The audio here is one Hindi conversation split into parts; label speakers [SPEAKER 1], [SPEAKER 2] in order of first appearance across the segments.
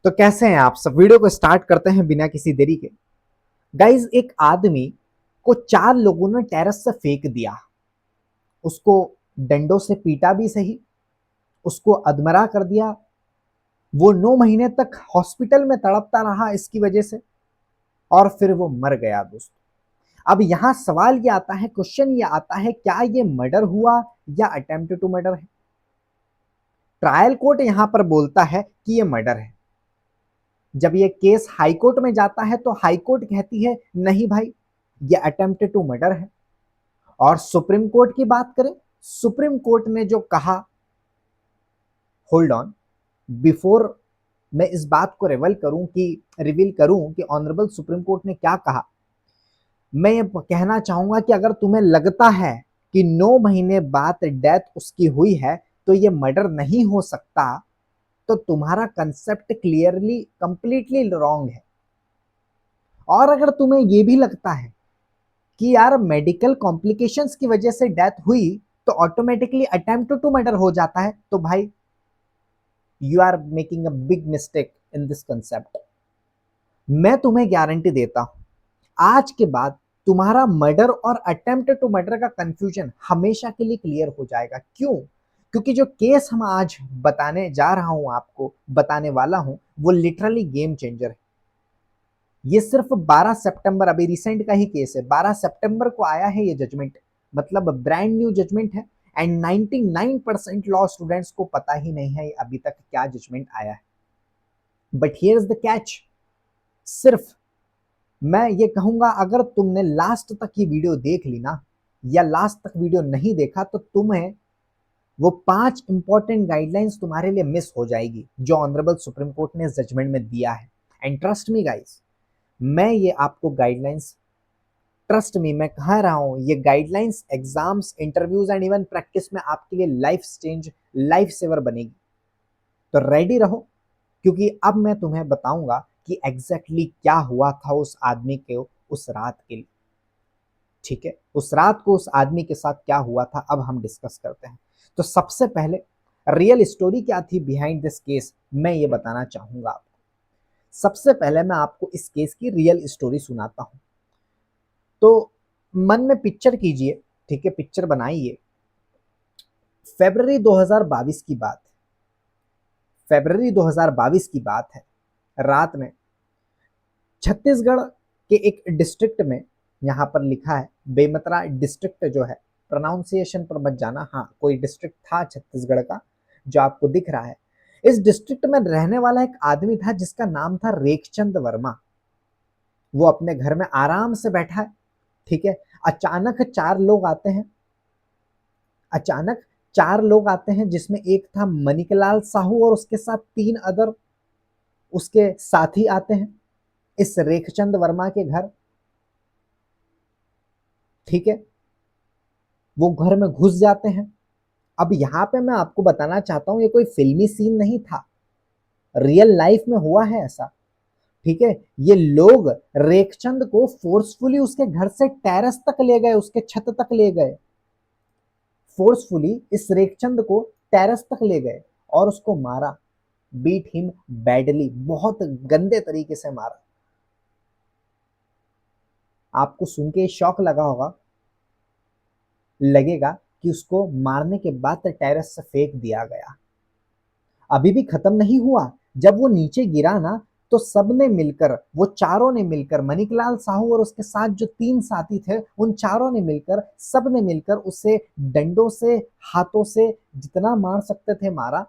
[SPEAKER 1] तो कैसे हैं आप सब। वीडियो को स्टार्ट करते हैं बिना किसी देरी के। गाइज, एक आदमी को चार लोगों ने टेरेस से फेंक दिया। उसको डंडों से पीटा भी सही, उसको अधमरा कर दिया। वो 9 महीने तक हॉस्पिटल में तड़पता रहा इसकी वजह से, और फिर वो मर गया दोस्तों। अब यहां सवाल ये आता है, क्वेश्चन ये आता है, क्या ये मर्डर हुआ या अटेम्प्ट टू मर्डर है। ट्रायल कोर्ट यहां पर बोलता है कि ये मर्डर है। जब ये केस हाई कोर्ट में जाता है तो हाई कोर्ट कहती है नहीं भाई, ये अटेम्प्ट टू मर्डर है। और सुप्रीम कोर्ट की बात करें, सुप्रीम कोर्ट ने जो कहा, होल्ड ऑन, बिफोर मैं इस बात को रिवील करूं कि ऑनरेबल सुप्रीम कोर्ट ने क्या कहा, मैं ये कहना चाहूंगा कि अगर तुम्हें लगता है कि 9 महीने बाद डेथ उसकी हुई है तो ये मर्डर नहीं हो सकता, तो तुम्हारा कंसेप्ट क्लियरली कंप्लीटली रॉन्ग है। और अगर तुम्हें ये भी लगता है कि यार मेडिकल कॉम्प्लिकेशंस की वजह से डेथ हुई तो ऑटोमेटिकली अटेम्प्ट टू मर्डर हो जाता है, तो भाई you are making a big mistake in this concept. मैं तुम्हें गारंटी देता हूं, आज के बाद तुम्हारा मर्डर और अटेम्प्ट टू मर्डर का कंफ्यूजन हमेशा के लिए क्लियर हो जाएगा। क्यों? क्योंकि जो केस हम आज बताने जा रहा हूं, आपको बताने वाला हूं, वो लिटरली गेम चेंजर है। ये सिर्फ 12 सितंबर, अभी रिसेंट का ही केस है, 12 सितंबर को आया है ये जजमेंट। मतलब ब्रांड न्यू जजमेंट है। एंड 99% लॉ स्टूडेंट्स को पता ही नहीं है अभी तक क्या जजमेंट आया है। But here is the catch. सिर्फ मैं ये कहूंगा, अगर तुमने लास्ट तक ये वीडियो देख ली ना, या लास्ट तक वीडियो नहीं देखा, तो तुम्हें वो 5 इंपॉर्टेंट गाइडलाइंस तुम्हारे लिए मिस हो जाएगी जो ऑनरेबल सुप्रीम कोर्ट ने जजमेंट में दिया है। एंड ट्रस्ट मी गाइस, मैं ये आपको गाइडलाइंस, ट्रस्ट मी, मैं कह रहा हूं, ये guidelines exams, interviews and even practice में आपके लिए लाइफ सेवर बनेगी। तो रेडी रहो, क्योंकि अब मैं तुम्हें बताऊंगा कि एग्जैक्टली क्या हुआ था उस आदमी के उस रात के लिए। ठीक है, उस रात को उस आदमी के साथ क्या हुआ था, अब हम डिस्कस करते हैं। तो सबसे पहले रियल स्टोरी क्या थी बिहाइंड दिस केस, मैं ये बताना चाहूंगा आपको। सबसे पहले मैं आपको इस केस की रियल स्टोरी सुनाता हूं। तो मन में पिक्चर कीजिए, ठीक है, पिक्चर बनाइए। फरवरी 2022 की बात, फरवरी 2022 की बात है। रात में छत्तीसगढ़ के एक डिस्ट्रिक्ट में, यहाँ पर लिखा है बेमेतरा डिस्ट्रिक्ट जो है, प्रोनाउंसिएशन पर मत जाना, हाँ कोई डिस्ट्रिक्ट था छत्तीसगढ़ का जो आपको दिख रहा है। इस डिस्ट्रिक्ट में रहने वाला एक आदमी था जिसका नाम था रेखचंद वर्मा। वो अपने घर में आराम से बैठा है, ठीक है। अचानक चार लोग आते हैं, अचानक चार लोग आते हैं, जिसमें एक था मणिकलाल साहू और उसके साथ 3 अदर उसके साथी आते हैं इस रेखचंद वर्मा के घर, ठीक है। वो घर में घुस जाते हैं। अब यहाँ पे मैं आपको बताना चाहता हूँ, ये कोई फिल्मी सीन नहीं था, रियल लाइफ में हुआ है ऐसा, ठीक है। ये लोग रेखचंद को फोर्सफुली उसके घर से टेरेस तक ले गए, उसके छत तक ले गए, फोर्सफुली इस रेखचंद को टेरेस तक ले गए और उसको मारा। बीट हिम बैडली, बहुत गंदे तरीके से मारा। आपको सुन के शॉक लगा होगा, लगेगा कि उसको मारने के बाद टेरेस से फेंक दिया गया। अभी भी खत्म नहीं हुआ। जब वो नीचे गिरा ना, तो सबने मिलकर, वो चारों ने मिलकर, मणिकलाल साहू और उसके साथ जो 3 साथी थे, उन चारों ने मिलकर, सबने मिलकर उसे डंडों से, हाथों से जितना मार सकते थे मारा।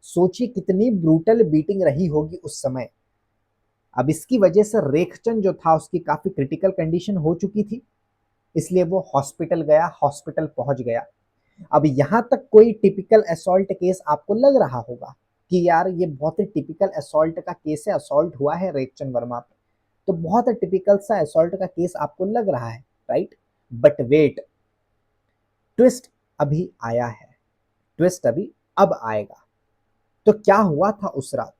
[SPEAKER 1] सोचिए कितनी ब्रूटल बीटिंग रही होगी उस समय। अब इसकी वजह से रेखचंद जो था उसकी काफी क्रिटिकल कंडीशन हो चुकी थी, इसलिए वो हॉस्पिटल गया, हॉस्पिटल पहुंच गया। अब यहां तक कोई टिपिकल असॉल्ट केस आपको लग रहा होगा कि यार ये बहुत ही टिपिकल असॉल्ट का केस है, असॉल्ट हुआ है रेखचंद वर्मा पे, तो बहुत टिपिकल सा असॉल्ट का केस आपको लग रहा है, राइट। बट वेट, ट्विस्ट अभी आया है, ट्विस्ट अभी अब आएगा। तो क्या हुआ था उस रात,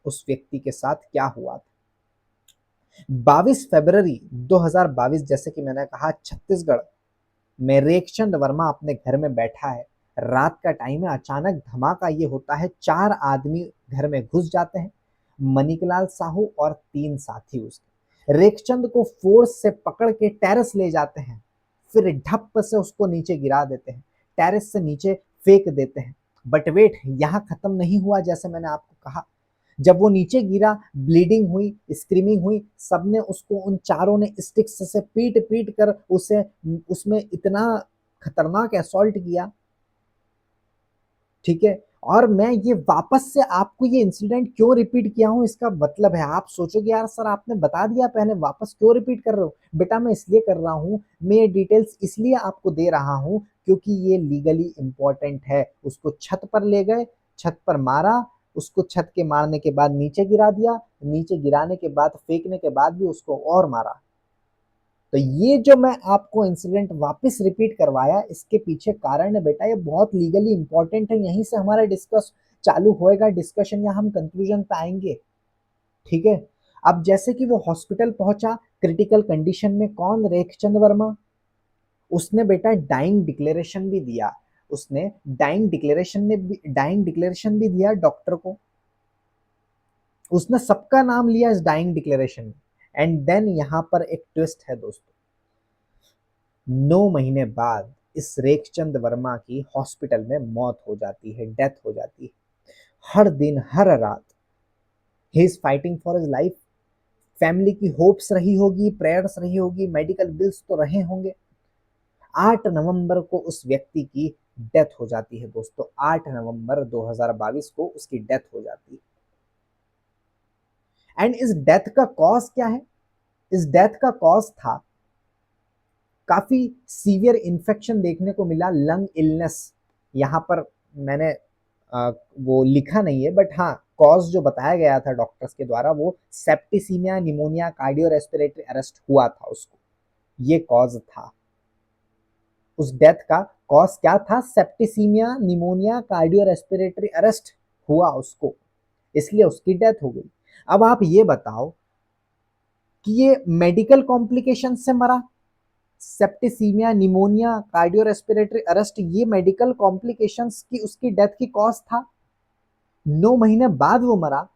[SPEAKER 1] उस व्यक्ति के साथ क्या हुआ था। 22 फरवरी 2022, जैसे कि मैंने कहा, छत्तीसगढ़ में रेखचंद वर्मा अपने घर में बैठा है, रात का टाइम है। अचानक धमाका ये होता है, 4 आदमी घर में घुस जाते हैं मणिकलाल साहू और 3 साथी उसके रेखचंद को फोर्स से पकड़ के टेरेस ले जाते हैं, फिर ढप से उसको नीचे गिरा देते हैं, टेरेस से नीचे फेंक देते हैं। बट वेट, यहाँ खत्म नहीं हुआ। जैसे मैंने आपको कहा, जब वो नीचे गिरा, ब्लीडिंग हुई, स्क्रीमिंग हुई, सबने उसको, उन चारों ने स्टिक्स से पीट पीट कर उसे उसमें इतना खतरनाक असॉल्ट किया, ठीक है। और मैं ये वापस से आपको ये इंसिडेंट क्यों रिपीट किया हूं, इसका मतलब है आप सोचोगे यार सर आपने बता दिया पहले, वापस क्यों रिपीट कर रहे हो? बेटा मैं इसलिए कर रहा हूं, मैं ये डिटेल्स इसलिए आपको दे रहा हूं क्योंकि ये लीगली इंपॉर्टेंट है। उसको छत पर ले गए, छत पर मारा, उसको छत के मारने के बाद नीचे गिरा दिया, नीचे गिराने के बाद फेंकने के बाद भी उसको और मारा। तो ये जो मैं आपको इंसिडेंट वापस रिपीट करवाया, इसके पीछे कारण है बेटा, ये बहुत लीगली इंपॉर्टेंट है। यहीं से हमारा डिस्कस चालू होएगा, डिस्कशन, या हम कंक्लूजन पे आएंगे, ठीक है। अब जैसे कि वो हॉस्पिटल पहुंचा क्रिटिकल कंडीशन में, कौन? रेखचंद वर्मा। उसने बेटा डाइंग डिक्लेरेशन भी दिया, उसने डाइंग डिक्लेरेशन भी दिया डॉक्टर को, उसने सबका नाम लिया इस डाइंग डिक्लेरेशन में। एंड देन यहां पर एक ट्विस्ट है दोस्तों, 9 महीने बाद इस रेखचंद वर्मा की हॉस्पिटल में मौत हो जाती है, डेथ हो जाती है। हर दिन हर रात he is fighting for his life. Family की होप्स रही होगी, प्रेयर्स रही होगी, मेडिकल बिल्स तो रहे होंगे। 8 नवंबर को उस व्यक्ति की डेथ हो जाती है दोस्तों, 8 नवंबर 2022 को उसकी डेथ हो जाती है। एंड इस डेथ का कॉज क्या है? इस डेथ का कॉज था काफी सीवियर इन्फेक्शन देखने को मिला, लंग इलनेस। यहाँ पर मैंने वो लिखा नहीं है, बट हाँ कॉज जो बताया गया था डॉक्टर्स के द्वारा वो septicaemia pneumonia cardio respiratory arrest हुआ था उसको, ये कॉज था। उस डेथ का कॉज क्या था? Septicaemia pneumonia cardio respiratory arrest हुआ उसको, इसलिए उसकी डेथ हो गई। अब आप ये बताओ कि ये मेडिकल कॉम्प्लिकेशन से मरा, septicaemia pneumonia cardio respiratory arrest, ये मेडिकल कॉम्प्लिकेशंस की उसकी डेथ की कॉज था। 9 महीने बाद वो मरा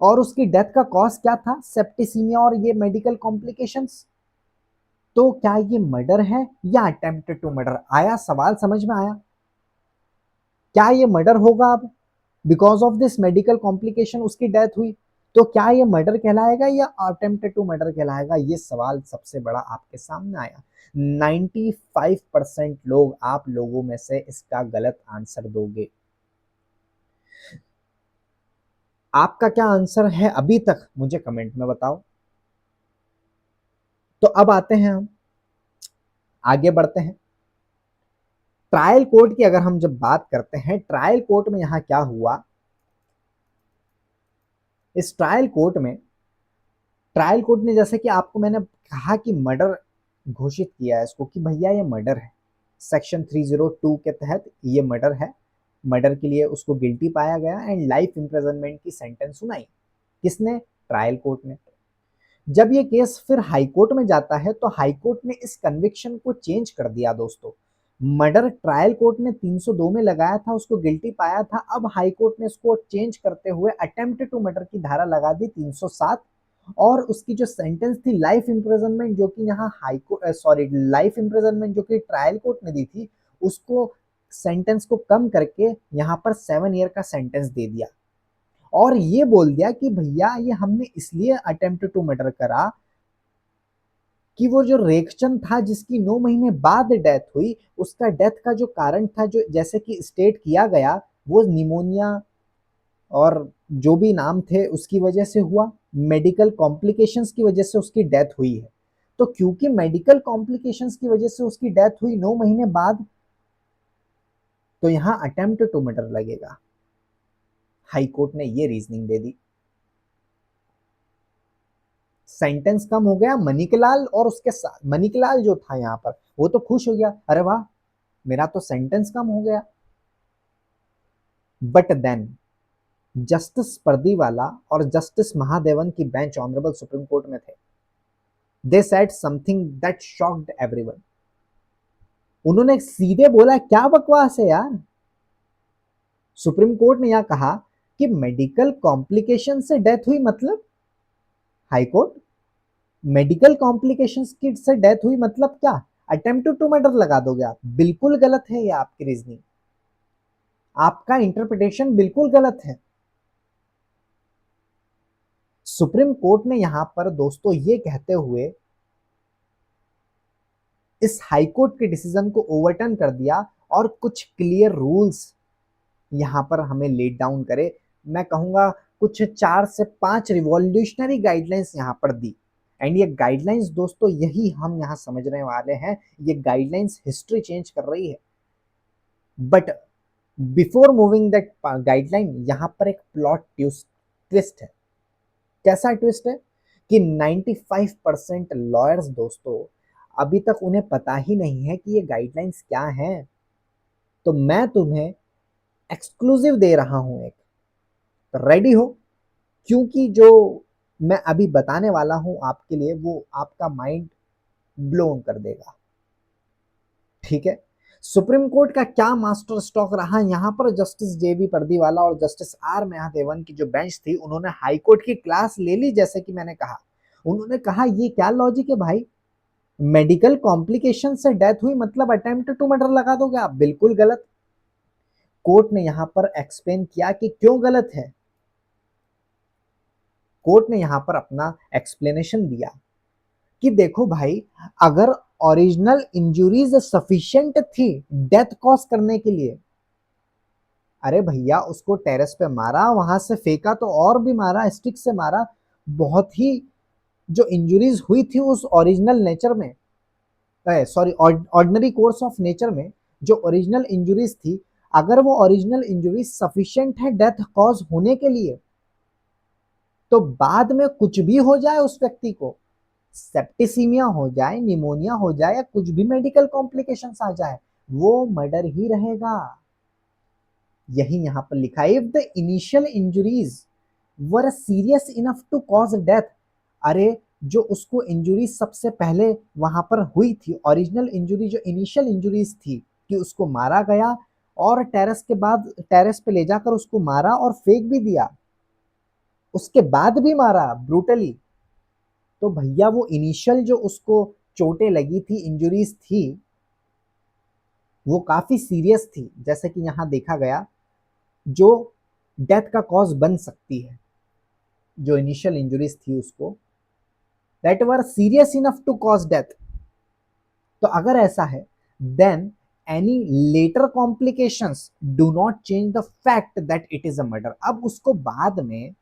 [SPEAKER 1] और उसकी डेथ का कॉज क्या था? सेप्टिसीमिया और ये मेडिकल कॉम्प्लिकेशंस। तो क्या ये मर्डर है या अटेम्प्टेड टू मर्डर? आया सवाल समझ में आया? क्या ये मर्डर होगा अब? Because of this medical complication उसकी डेथ हुई, तो क्या ये मर्डर कहलाएगा या अटेम्प्टेड टू मर्डर कहलाएगा? ये सवाल सबसे बड़ा आपके सामने आया। 95% लोग, आप लोगों में से इसका गलत आंसर दोगे। आपका क्या आंसर है अभी तक मुझे कमेंट में बताओ। तो अब आते हैं, हम आगे बढ़ते हैं। ट्रायल कोर्ट की अगर हम जब बात करते हैं, ट्रायल कोर्ट में यहां क्या हुआ, इस ट्रायल कोर्ट ने जैसे कि आपको मैंने कहा कि मर्डर घोषित किया है इसको, कि भैया ये मर्डर है, सेक्शन 302 के तहत ये मर्डर है। मर्डर के लिए उसको गिल्टी पाया गया एंड लाइफ इम्प्रिजनमेंट की सेंटेंस सुनाई। किसने? ट्रायल कोर्ट ने। जब ये केस फिर हाई कोर्ट में जाता है तो हाई कोर्ट ने इस कन्विक्शन को चेंज कर दिया दोस्तों। मर्डर ट्रायल कोर्ट ने 302 में लगाया था, उसको गिल्टी पाया था, अब हाई कोर्ट ने इसको चेंज करते हुए अटेम्प्ट टू मर्डर की धारा लगा दी 307, और उसकी जो सेंटेंस थी लाइफ इम्प्रिजनमेंट, जो कि यहाँ high court, sorry, life imprisonment जो कि ट्रायल कोर्ट ने दी थी, उसको सेंटेंस को कम करके यहाँ पर 7 ईयर का सेंटेंस दे दिया। और ये बोल दिया कि भैया ये हमने इसलिए अटेम्प्ट टू मर्डर करा कि वो जो रेखचंद था जिसकी 9 महीने बाद डेथ हुई, उसका डेथ का जो कारण था, जो जैसे कि स्टेट किया गया, वो निमोनिया और जो भी नाम थे उसकी वजह से हुआ, मेडिकल कॉम्प्लिकेशंस की वजह से उसकी डेथ हुई है। तो क्योंकि मेडिकल कॉम्प्लिकेशंस की वजह से उसकी डेथ हुई 9 महीने बाद, तो यहां अटेम्प्ट टू मर्डर लगेगा। हाई कोर्ट ने ये रीजनिंग दे दी। सेंटेंस कम हो गया। मणिकलाल और उसके साथ, मणिकलाल जो था यहाँ पर वो तो खुश हो गया, अरे वाह मेरा तो सेंटेंस कम हो गया। बट देन जस्टिस परदीवाला और जस्टिस महादेवन की बेंच ऑनरेबल सुप्रीम कोर्ट में थे, they said something that shocked everyone. उन्होंने सीधे बोला क्या बकवास है यार। सुप्रीम कोर्ट ने यह कहा कि मेडिकल कॉम्प्लिकेशन से डेथ हुई मतलब, हाई कोर्ट, मेडिकल कॉम्प्लिकेशंस की से डेथ हुई मतलब क्या, अटेम्प्ट टू मर्डर लगा दोगे आप? बिल्कुल गलत है ये आपकी रीजनिंग, आपका इंटरप्रिटेशन बिल्कुल गलत है। सुप्रीम कोर्ट ने यहां पर दोस्तों ये कहते हुए इस हाई कोर्ट के डिसीजन को ओवरटर्न कर दिया और कुछ क्लियर रूल्स यहां पर हमें लेट डाउन करे, मैं कहूंगा कुछ 4 से 5 रिवॉल्यूशनरी गाइडलाइंस यहां पर दी। एंड ये गाइडलाइंस दोस्तों यही हम यहां समझने वाले हैं, ये गाइडलाइंस हिस्ट्री चेंज कर रही है। But before moving that guideline, यहां पर एक प्लॉट ट्विस्ट है। कैसा ट्विस्ट है कि 95% लॉयर्स दोस्तों अभी तक उन्हें पता ही नहीं है कि ये गाइडलाइंस क्या हैं। तो मैं तुम्हें एक्सक्लूसिव दे रहा हूं एक, रेडी हो? क्योंकि जो मैं अभी बताने वाला हूं आपके लिए वो आपका माइंड ब्लोन कर देगा। ठीक है, सुप्रीम कोर्ट का क्या मास्टर स्ट्रोक रहा यहां पर, जस्टिस जेबी पर्दीवाला और जस्टिस आर महादेवन की जो बेंच थी उन्होंने हाई कोर्ट की क्लास ले ली। जैसे कि मैंने कहा, उन्होंने कहा ये क्या लॉजिक है भाई, मेडिकल कॉम्प्लिकेशन से डेथ हुई मतलब अटेम्प्ट टू मर्डर लगा दोगे आप? बिल्कुल गलत। कोर्ट ने यहां पर एक्सप्लेन किया कि क्यों गलत है। कोर्ट ने यहां पर अपना एक्सप्लेनेशन दिया कि देखो भाई, अगर ओरिजिनल इंजुरीज सफिशिएंट थी डेथ कॉज करने के लिए, अरे भैया उसको टेरेस पे मारा, वहां से फेंका तो और भी मारा, स्टिक से मारा, बहुत ही जो इंजुरीज हुई थी उस ओरिजिनल नेचर में, sorry ordinary course of nature में जो ओरिजिनल इंजुरीज थी, अगर वो ओरिजिनल इंजुरीज सफिशिएंट है डेथ कॉज होने के लिए, तो बाद में कुछ भी हो जाए उस व्यक्ति को, सेप्टिसीमिया हो जाए, निमोनिया हो जाए या कुछ भी मेडिकल कॉम्प्लिकेशंस आ जाए, वो मर्डर ही रहेगा। यही यहां पर लिखा है, if the initial injuries were serious enough to cause death. अरे जो उसको इंजुरी सबसे पहले वहां पर हुई थी, ओरिजिनल इंजुरी जो इनिशियल इंजुरीज थी कि उसको मारा गया और टेरेस के बाद टेरेस पे ले जाकर उसको मारा और फेंक भी दिया, उसके बाद भी मारा ब्रूटली, तो भैया वो इनिशियल जो उसको चोटें लगी थी, इंजुरीज थी, वो काफी सीरियस थी, जैसे कि यहां देखा गया, जो डेथ का कॉज बन सकती है। जो इनिशियल इंजुरीज थी उसको, that were serious enough to cause death. तो अगर ऐसा है, then any later complications do not change the fact that it is a murder. अब उसको बाद में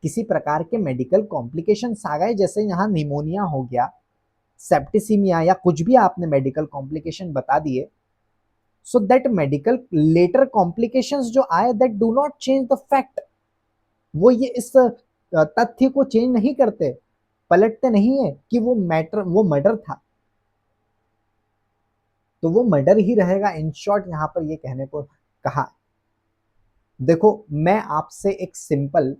[SPEAKER 1] किसी प्रकार के मेडिकल कॉम्प्लिकेशंस आ गए, जैसे यहाँ निमोनिया हो गया, सेप्टिसीमिया या कुछ भी आपने मेडिकल कॉम्प्लिकेशन बता दिए, so that medical later complications जो आए, that do not change the fact, वो ये इस तथ्य को चेंज नहीं करते, पलटते नहीं है कि वो मर्डर था, तो वो मर्डर ही रहेगा। इन शॉर्ट यहां पर ये कहने को कहा। देखो मैं आपसे एक सिंपल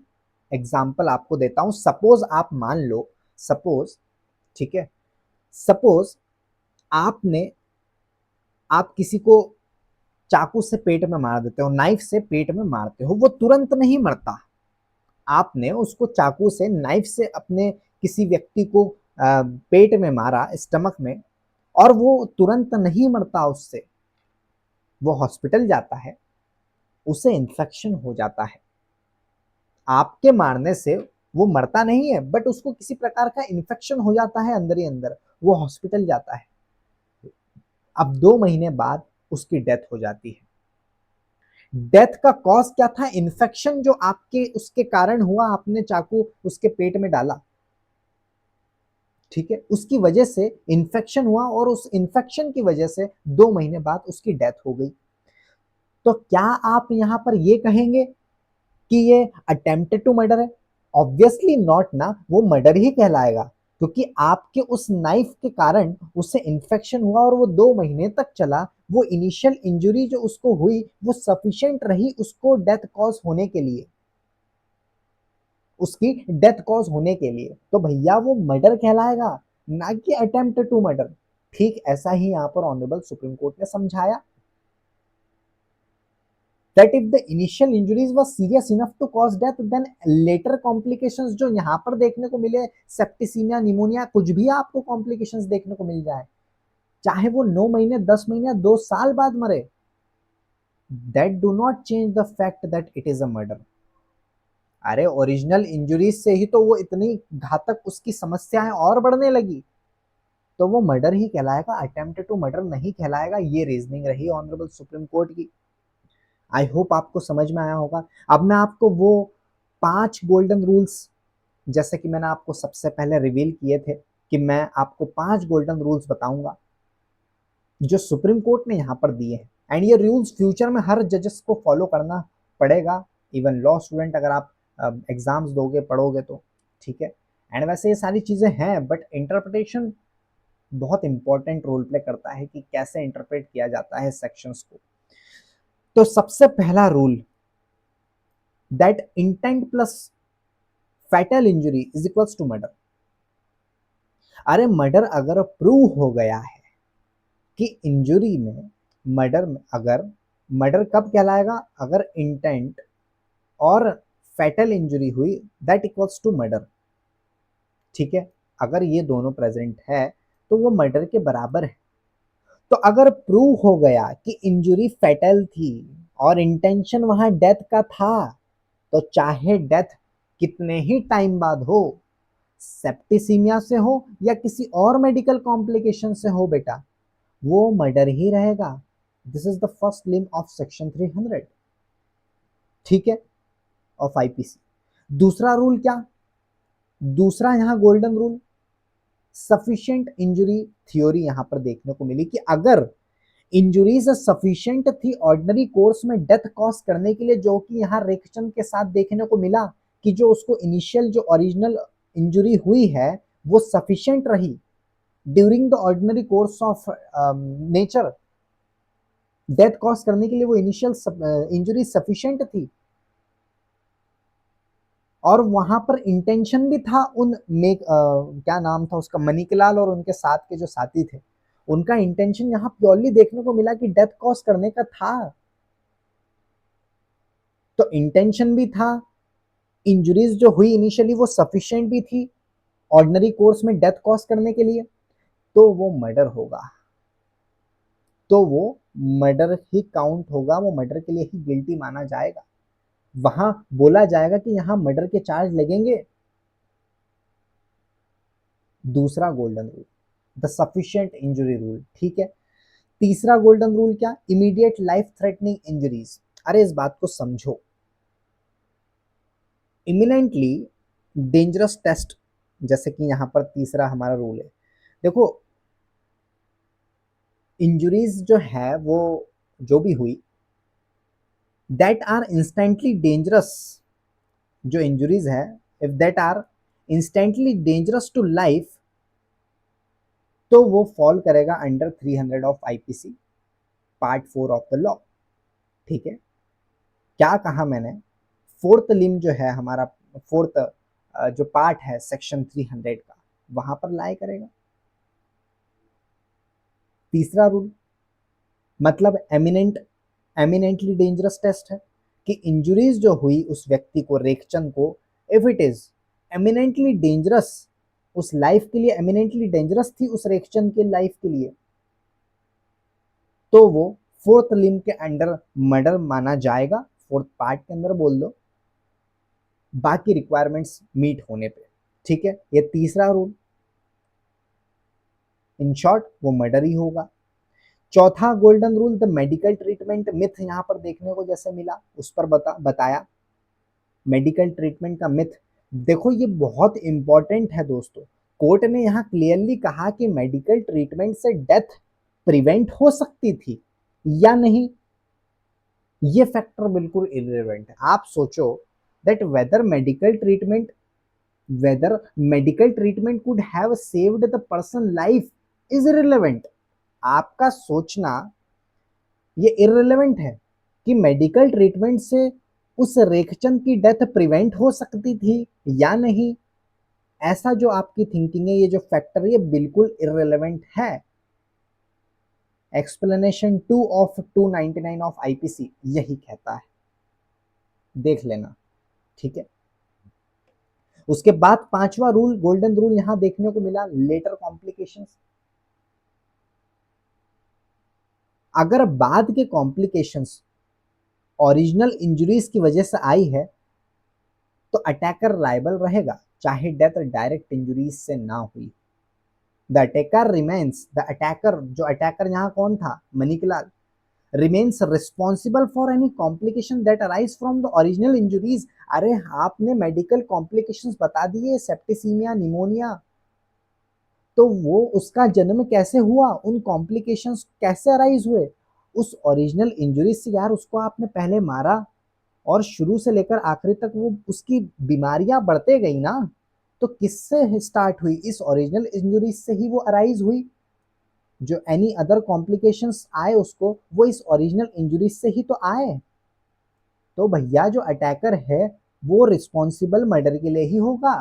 [SPEAKER 1] एग्जाम्पल आपको देता हूं, सपोज आप मान लो, सपोज, ठीक है, सपोज आपने, आप किसी को चाकू से पेट में मार देते हो, नाइफ से पेट में मारते हो, वो तुरंत नहीं मरता। आपने उसको चाकू से, नाइफ से अपने किसी व्यक्ति को पेट में मारा, स्टमक में, और वो तुरंत नहीं मरता, उससे वो हॉस्पिटल जाता है, उसे इन्फेक्शन हो जाता है। आपके मारने से वो मरता नहीं है, बट उसको किसी प्रकार का इन्फेक्शन हो जाता है अंदर ही अंदर, वो हॉस्पिटल जाता है। अब 2 महीने बाद उसकी डेथ हो जाती है। डेथ का कॉज क्या था? इन्फेक्शन जो आपके उसके कारण हुआ, आपने चाकू उसके पेट में डाला, ठीक है, उसकी वजह से इन्फेक्शन हुआ और उस इन्फेक्शन की वजह से 2 महीने बाद उसकी डेथ हो गई। तो क्या आप यहां पर ये कहेंगे कि ये अटेम्प्टेड टू मर्डर है? ऑब्वियसली नॉट ना, वो मर्डर ही कहलाएगा, क्योंकि आपके उस नाइफ के कारण उसे इन्फेक्शन हुआ और वो 2 महीने तक चला। वो इनिशियल इंजुरी जो उसको हुई वो सफिशिएंट रही उसको डेथ कॉज होने के लिए, उसकी डेथ कॉज होने के लिए, तो भैया वो मर्डर कहलाएगा, ना कि अटेम्प्ट टू मर्डर। ठीक ऐसा ही यहां पर ऑनरेबल सुप्रीम कोर्ट ने समझाया। that if the initial injuries was serious enough to cause death, then later complications जो यहाँ पर देखने को मिले, सेप्टिसीमिया, निमोनिया, कुछ भी आपको कॉम्प्लिकेशंस देखने को मिल जाए, चाहे वो 9 महीने, 10 महीने, 2 साल बाद मरे, that do not change the fact that it is a murder. अरे ओरिजिनल इंजुरीज से ही तो वो इतनी घातक उसकी समस्याएं और बढ़ने लगी, तो वो मर्डर ही कहलाएगा, अटेम्प्ट टू मर्डर नहीं कहलाएगा। ये रीजनिंग रही ऑनरेबल सुप्रीम कोर्ट की। आई होप आपको समझ में आया होगा। अब मैं आपको वो 5 गोल्डन रूल्स, जैसे कि मैंने आपको सबसे पहले रिवील किए थे कि मैं आपको 5 गोल्डन रूल्स बताऊंगा जो सुप्रीम कोर्ट ने यहाँ पर दिए हैं, एंड ये रूल्स फ्यूचर में हर जजेस को फॉलो करना पड़ेगा, इवन लॉ स्टूडेंट अगर आप एग्जाम्स दोगे, पढ़ोगे तो, ठीक है। एंड वैसे ये सारी चीजें हैं, बट इंटरप्रिटेशन बहुत इंपॉर्टेंट रोल प्ले करता है कि कैसे इंटरप्रेट किया जाता है सेक्शंस को। तो सबसे पहला rule, that intent plus fatal injury is equals to murder. अरे मर्डर अगर प्रूव हो गया है कि इंजुरी में, मर्डर में, अगर मर्डर कब कहलाएगा, अगर इंटेंट और फैटल इंजुरी हुई, दैट इक्वल्स टू मर्डर, ठीक है। अगर ये दोनों प्रेजेंट है तो वो मर्डर के बराबर है। तो अगर प्रूव हो गया कि इंजुरी फैटल थी और इंटेंशन वहां डेथ का था, तो चाहे डेथ कितने ही टाइम बाद हो, सेप्टिसीमिया से हो या किसी और मेडिकल कॉम्प्लिकेशन से हो बेटा, वो मर्डर ही रहेगा। This is the first limb of section 300, ठीक है, ऑफ आईपीसी। दूसरा रूल क्या, दूसरा यहां golden rule, sufficient injury theory यहां पर देखने को मिली कि अगर इंजुरीज सफिशिएंट थी ऑर्डिनरी कोर्स में डेथ कॉज करने के लिए, जो कि यहाँ रेखचंद के साथ देखने को मिला कि जो उसको इनिशियल जो ओरिजिनल इंजुरी हुई है वो सफिशिएंट रही during the ordinary course of nature, death cause करने के लिए वो इनिशियल इंजुरी सफिशिएंट थी, और वहां पर इंटेंशन भी था उन क्या नाम था उसका, मणिकलाल और उनके साथ के जो साथी थे, उनका इंटेंशन यहां प्योरली देखने को मिला कि डेथ कॉज करने का था। तो इंटेंशन भी था, इंजरीज जो हुई इनिशियली वो सफिशिएंट भी थी ऑर्डिनरी कोर्स में डेथ कॉज करने के लिए, तो वो मर्डर होगा, तो वो मर्डर ही काउंट होगा, वो मर्डर के लिए ही गिल्टी माना जाएगा। वहां बोला जाएगा कि यहां मर्डर के चार्ज लगेंगे। दूसरा golden rule, the sufficient injury rule, ठीक है। तीसरा गोल्डन रूल क्या, इमीडिएट लाइफ थ्रेटनिंग इंजरीज। अरे इस बात को समझो, इमिनेंटली डेंजरस टेस्ट, जैसे कि यहां पर तीसरा हमारा रूल है। देखो इंजुरीज जो है वो जो भी हुई, दैट आर इंस्टेंटली डेंजरस, जो इंजुरीज है if that are instantly dangerous to life, तो वो फॉल करेगा under 300 of IPC part 4 of the law, ठीक है। क्या कहा मैंने, फोर्थ लिम जो है हमारा, फोर्थ जो पार्ट है सेक्शन 300 का, वहां पर लाई करेगा। तीसरा रूल मतलब एमिनेंटली डेंजरस टेस्ट है कि इंजुरीज जो हुई उस व्यक्ति को, रेखचंद को, if it is eminently dangerous उस लाइफ के लिए, एमिनेंटली डेंजरस थी उस रेखचंद के लाइफ के लिए, तो वो फोर्थ लिम के अंडर मर्डर माना जाएगा, फोर्थ पार्ट के अंदर बोल दो, बाकी रिक्वायरमेंट्स मीट होने पे, ठीक है। ये तीसरा रूल, इन शॉर्ट वो मर्डर ही होगा। चौथा golden rule, the medical treatment myth यहां पर देखने को जैसे मिला उस पर बताया, मेडिकल ट्रीटमेंट का मिथ। देखो ये बहुत इंपॉर्टेंट है दोस्तों, कोर्ट ने यहां क्लियरली कहा कि मेडिकल ट्रीटमेंट से डेथ प्रिवेंट हो सकती थी या नहीं, ये फैक्टर बिल्कुल इररिलेवेंट है। आप सोचो that whether medical treatment could have saved the person life is irrelevant। आपका सोचना ये इररिलेवेंट है कि मेडिकल ट्रीटमेंट से उस रेखचंद की डेथ प्रिवेंट हो सकती थी या नहीं, ऐसा जो आपकी थिंकिंग है, ये जो फैक्टर, ये बिल्कुल इररिलेवेंट है। एक्सप्लेनेशन 2 ऑफ 299 ऑफ आईपीसी यही कहता है, देख लेना, ठीक है। उसके बाद पांचवा रूल, गोल्डन रूल यहां देखने को मिला, लेटर कॉम्प्लिकेशंस। अगर बाद के कॉम्प्लिकेशंस ओरिजिनल इंजरीज की वजह से आई है तो अटैकर लायबल रहेगा, चाहे डेथ डायरेक्ट इंजरीज से ना हुई। The attacker remains, the attacker, जो अटैकर यहाँ कौन था, Maneklal, remains responsible for any complication that arise from the original injuries। अरे आपने मेडिकल कॉम्प्लिकेशंस बता दिए, सेप्टिसीमिया, निमोनिया, तो वो उसका जन्म कैसे हुआ, उन कॉम्प्लिकेशंस कैसे अराइज हुए, उस ओरिजिनल इंजरी से। यार उसको आपने पहले मारा और शुरू से लेकर आखिरी तक वो उसकी बीमारियां बढ़ते गई ना, तो किससे स्टार्ट हुई, इस ओरिजिनल इंजरी से ही वो अराइज हुई। जो एनी अदर कॉम्प्लिकेशंस आए उसको, वो इस ओरिजिनल इंजरी से ही तो आए। तो भैया जो अटैकर है वो रिस्पॉन्सिबल मर्डर के लिए ही होगा।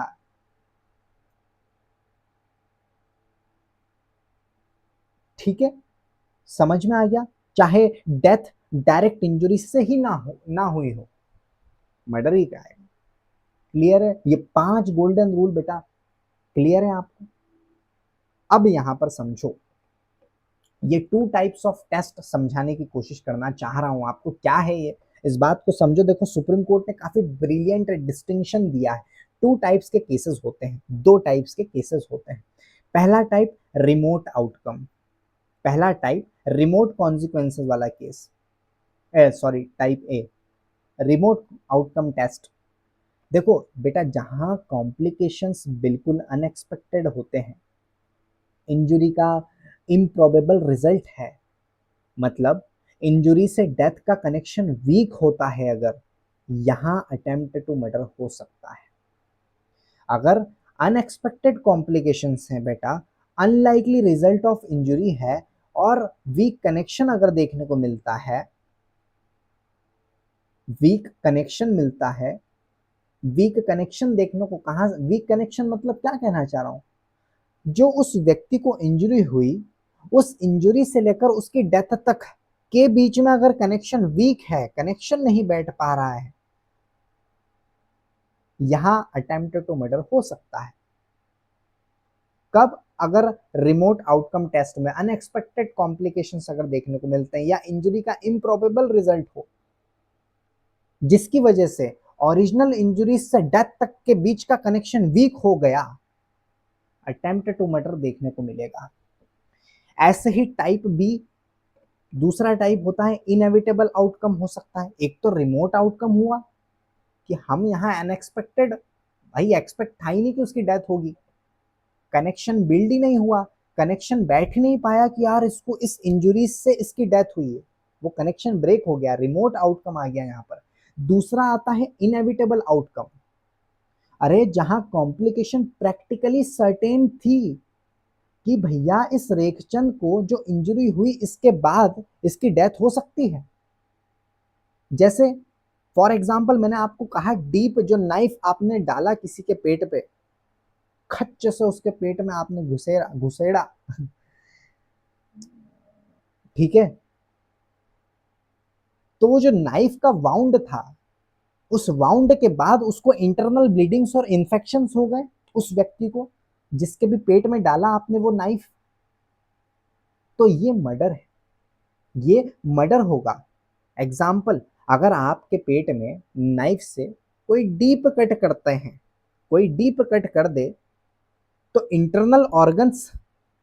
[SPEAKER 1] ठीक है, समझ में आ गया, चाहे डेथ डायरेक्ट इंजरी से ही ना हुई हो, मर्डर ही का है। क्लियर है, ये 5 गोल्डन रूल बेटा क्लियर है आपको। अब यहां पर समझो, ये 2 टाइप्स ऑफ टेस्ट समझाने की कोशिश करना चाह रहा हूं आपको, क्या है ये, इस बात को समझो। देखो सुप्रीम कोर्ट ने काफी ब्रिलियंट डिस्टिंक्शन दिया है। 2 टाइप्स के केसेस होते हैं, 2 टाइप्स के केसेस होते हैं। पहला टाइप रिमोट आउटकम, पहला टाइप रिमोट कॉन्सिक्वेंसेस वाला case, sorry type A, remote outcome test. देखो बेटा, जहां कॉम्प्लिकेशंस बिल्कुल अनएक्सपेक्टेड होते हैं, इंजुरी का इम्प्रोबेबल रिजल्ट है, मतलब इंजुरी से डेथ का कनेक्शन वीक होता है, अगर यहां अटेम्प्ट टू मर्डर हो सकता है। अगर अनएक्सपेक्टेड कॉम्प्लिकेशंस हैं बेटा, अनलाइकली रिजल्ट ऑफ इंजुरी है और वीक कनेक्शन अगर देखने को मिलता है, वीक कनेक्शन मिलता है, वीक कनेक्शन देखने को, कहां वीक कनेक्शन मतलब क्या कहना चाह रहा हूं, जो उस व्यक्ति को इंजरी हुई, उस इंजरी से लेकर उसकी डेथ तक के बीच में अगर कनेक्शन वीक है, कनेक्शन नहीं बैठ पा रहा है, यहां अटेम्प्ट टू मर्डर हो सकता है। कब, अगर रिमोट आउटकम टेस्ट में अनएक्सपेक्टेड कॉम्प्लिकेशंस अगर देखने को मिलते हैं या इंजरी का इम्प्रोबेबल रिजल्ट हो, जिसकी वजह से ओरिजिनल इंजरी से डेथ तक के बीच का कनेक्शन वीक हो गया, अटेम्प्ट टू मर्डर देखने को मिलेगा। ऐसे ही टाइप बी, दूसरा टाइप होता है इनएविटेबल आउटकम हो सकता है। एक तो रिमोट आउटकम हुआ कि हम यहाँ अनएक्सपेक्टेड, भाई एक्सपेक्ट था ही नहीं कि उसकी डेथ होगी, कनेक्शन बिल्ड ही नहीं हुआ, कनेक्शन बैठ ही नहीं पाया कि यार इसको इस इंजुरी से इसकी डेथ हुई है, वो कनेक्शन ब्रेक हो गया, रिमोट आउटकम आ गया यहाँ पर। दूसरा आता है इनएविटेबल आउटकम, अरे जहां कॉम्प्लिकेशन प्रैक्टिकली सर्टेन थी कि भैया इस रेखचंद को जो इंजरी हुई इसके बाद इसकी डेथ हो सकती है। जैसे फॉर एग्जाम्पल मैंने आपको कहा, डीप जो नाइफ आपने डाला किसी के पेट पे, खच्च से उसके पेट में आपने घुसेड़ा, ठीक है, तो वो जो नाइफ का वाउंड था, उस वाउंड के बाद उसको इंटरनल ब्लीडिंग्स और इन्फेक्शंस हो गए उस व्यक्ति को, जिसके भी पेट में डाला आपने वो नाइफ, तो ये मर्डर है, ये मर्डर होगा। एग्जाम्पल, अगर आपके पेट में नाइफ से कोई डीप कट करते हैं, कोई डीप कट कर दे, तो इंटरनल ऑर्गन्स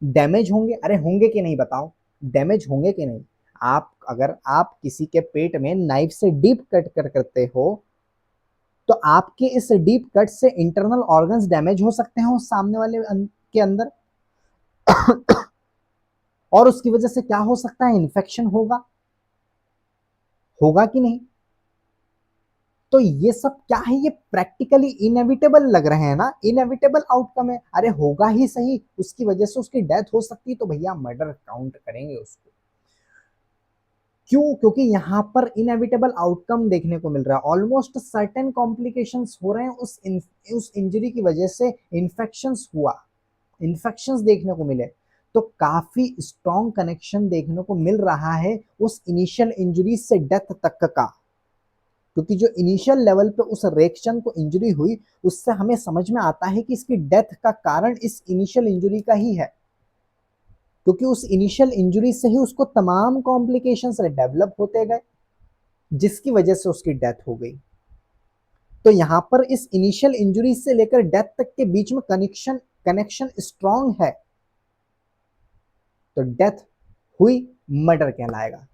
[SPEAKER 1] डैमेज होंगे, अरे होंगे कि नहीं बताओ, डैमेज होंगे कि नहीं। आप अगर आप किसी के पेट में नाइफ से डीप कट करते हो, तो आपके इस डीप कट से इंटरनल ऑर्गन्स डैमेज हो सकते हैं उस सामने वाले के अंदर और उसकी वजह से क्या हो सकता है, इन्फेक्शन होगा, होगा कि नहीं। तो ये सब क्या है, ये प्रैक्टिकली इनएविटेबल लग रहे हैं ना, इनएविटेबल आउटकम है, अरे होगा ही सही, उसकी वजह से उसकी डेथ हो सकती है, तो भैया मर्डर काउंट करेंगे उसको। क्यों, क्योंकि यहां पर इनएविटेबल आउटकम देखने को मिल रहा है, ऑलमोस्ट सर्टेन कॉम्प्लिकेशंस हो रहे हैं उस इंजरी की वजह से, इन्फेक्शंस हुआ, इन्फेक्शंस देखने को मिले, तो काफी स्ट्रॉन्ग कनेक्शन देखने को मिल रहा है उस इनिशियल इंजरी से डेथ तक का, क्योंकि जो इनिशियल लेवल पे उस रिएक्शन को इंजरी हुई उससे हमें समझ में आता है कि इसकी डेथ का कारण इस इनिशियल इंजरी का ही है, क्योंकि उस इनिशियल इंजरी से ही उसको तमाम कॉम्प्लिकेशंस डेवलप होते गए जिसकी वजह से उसकी डेथ हो गई। तो यहां पर इस इनिशियल इंजरी से लेकर डेथ तक के बीच में कनेक्शन स्ट्रांग है, तो डेथ हुई, मर्डर कहलाएगा।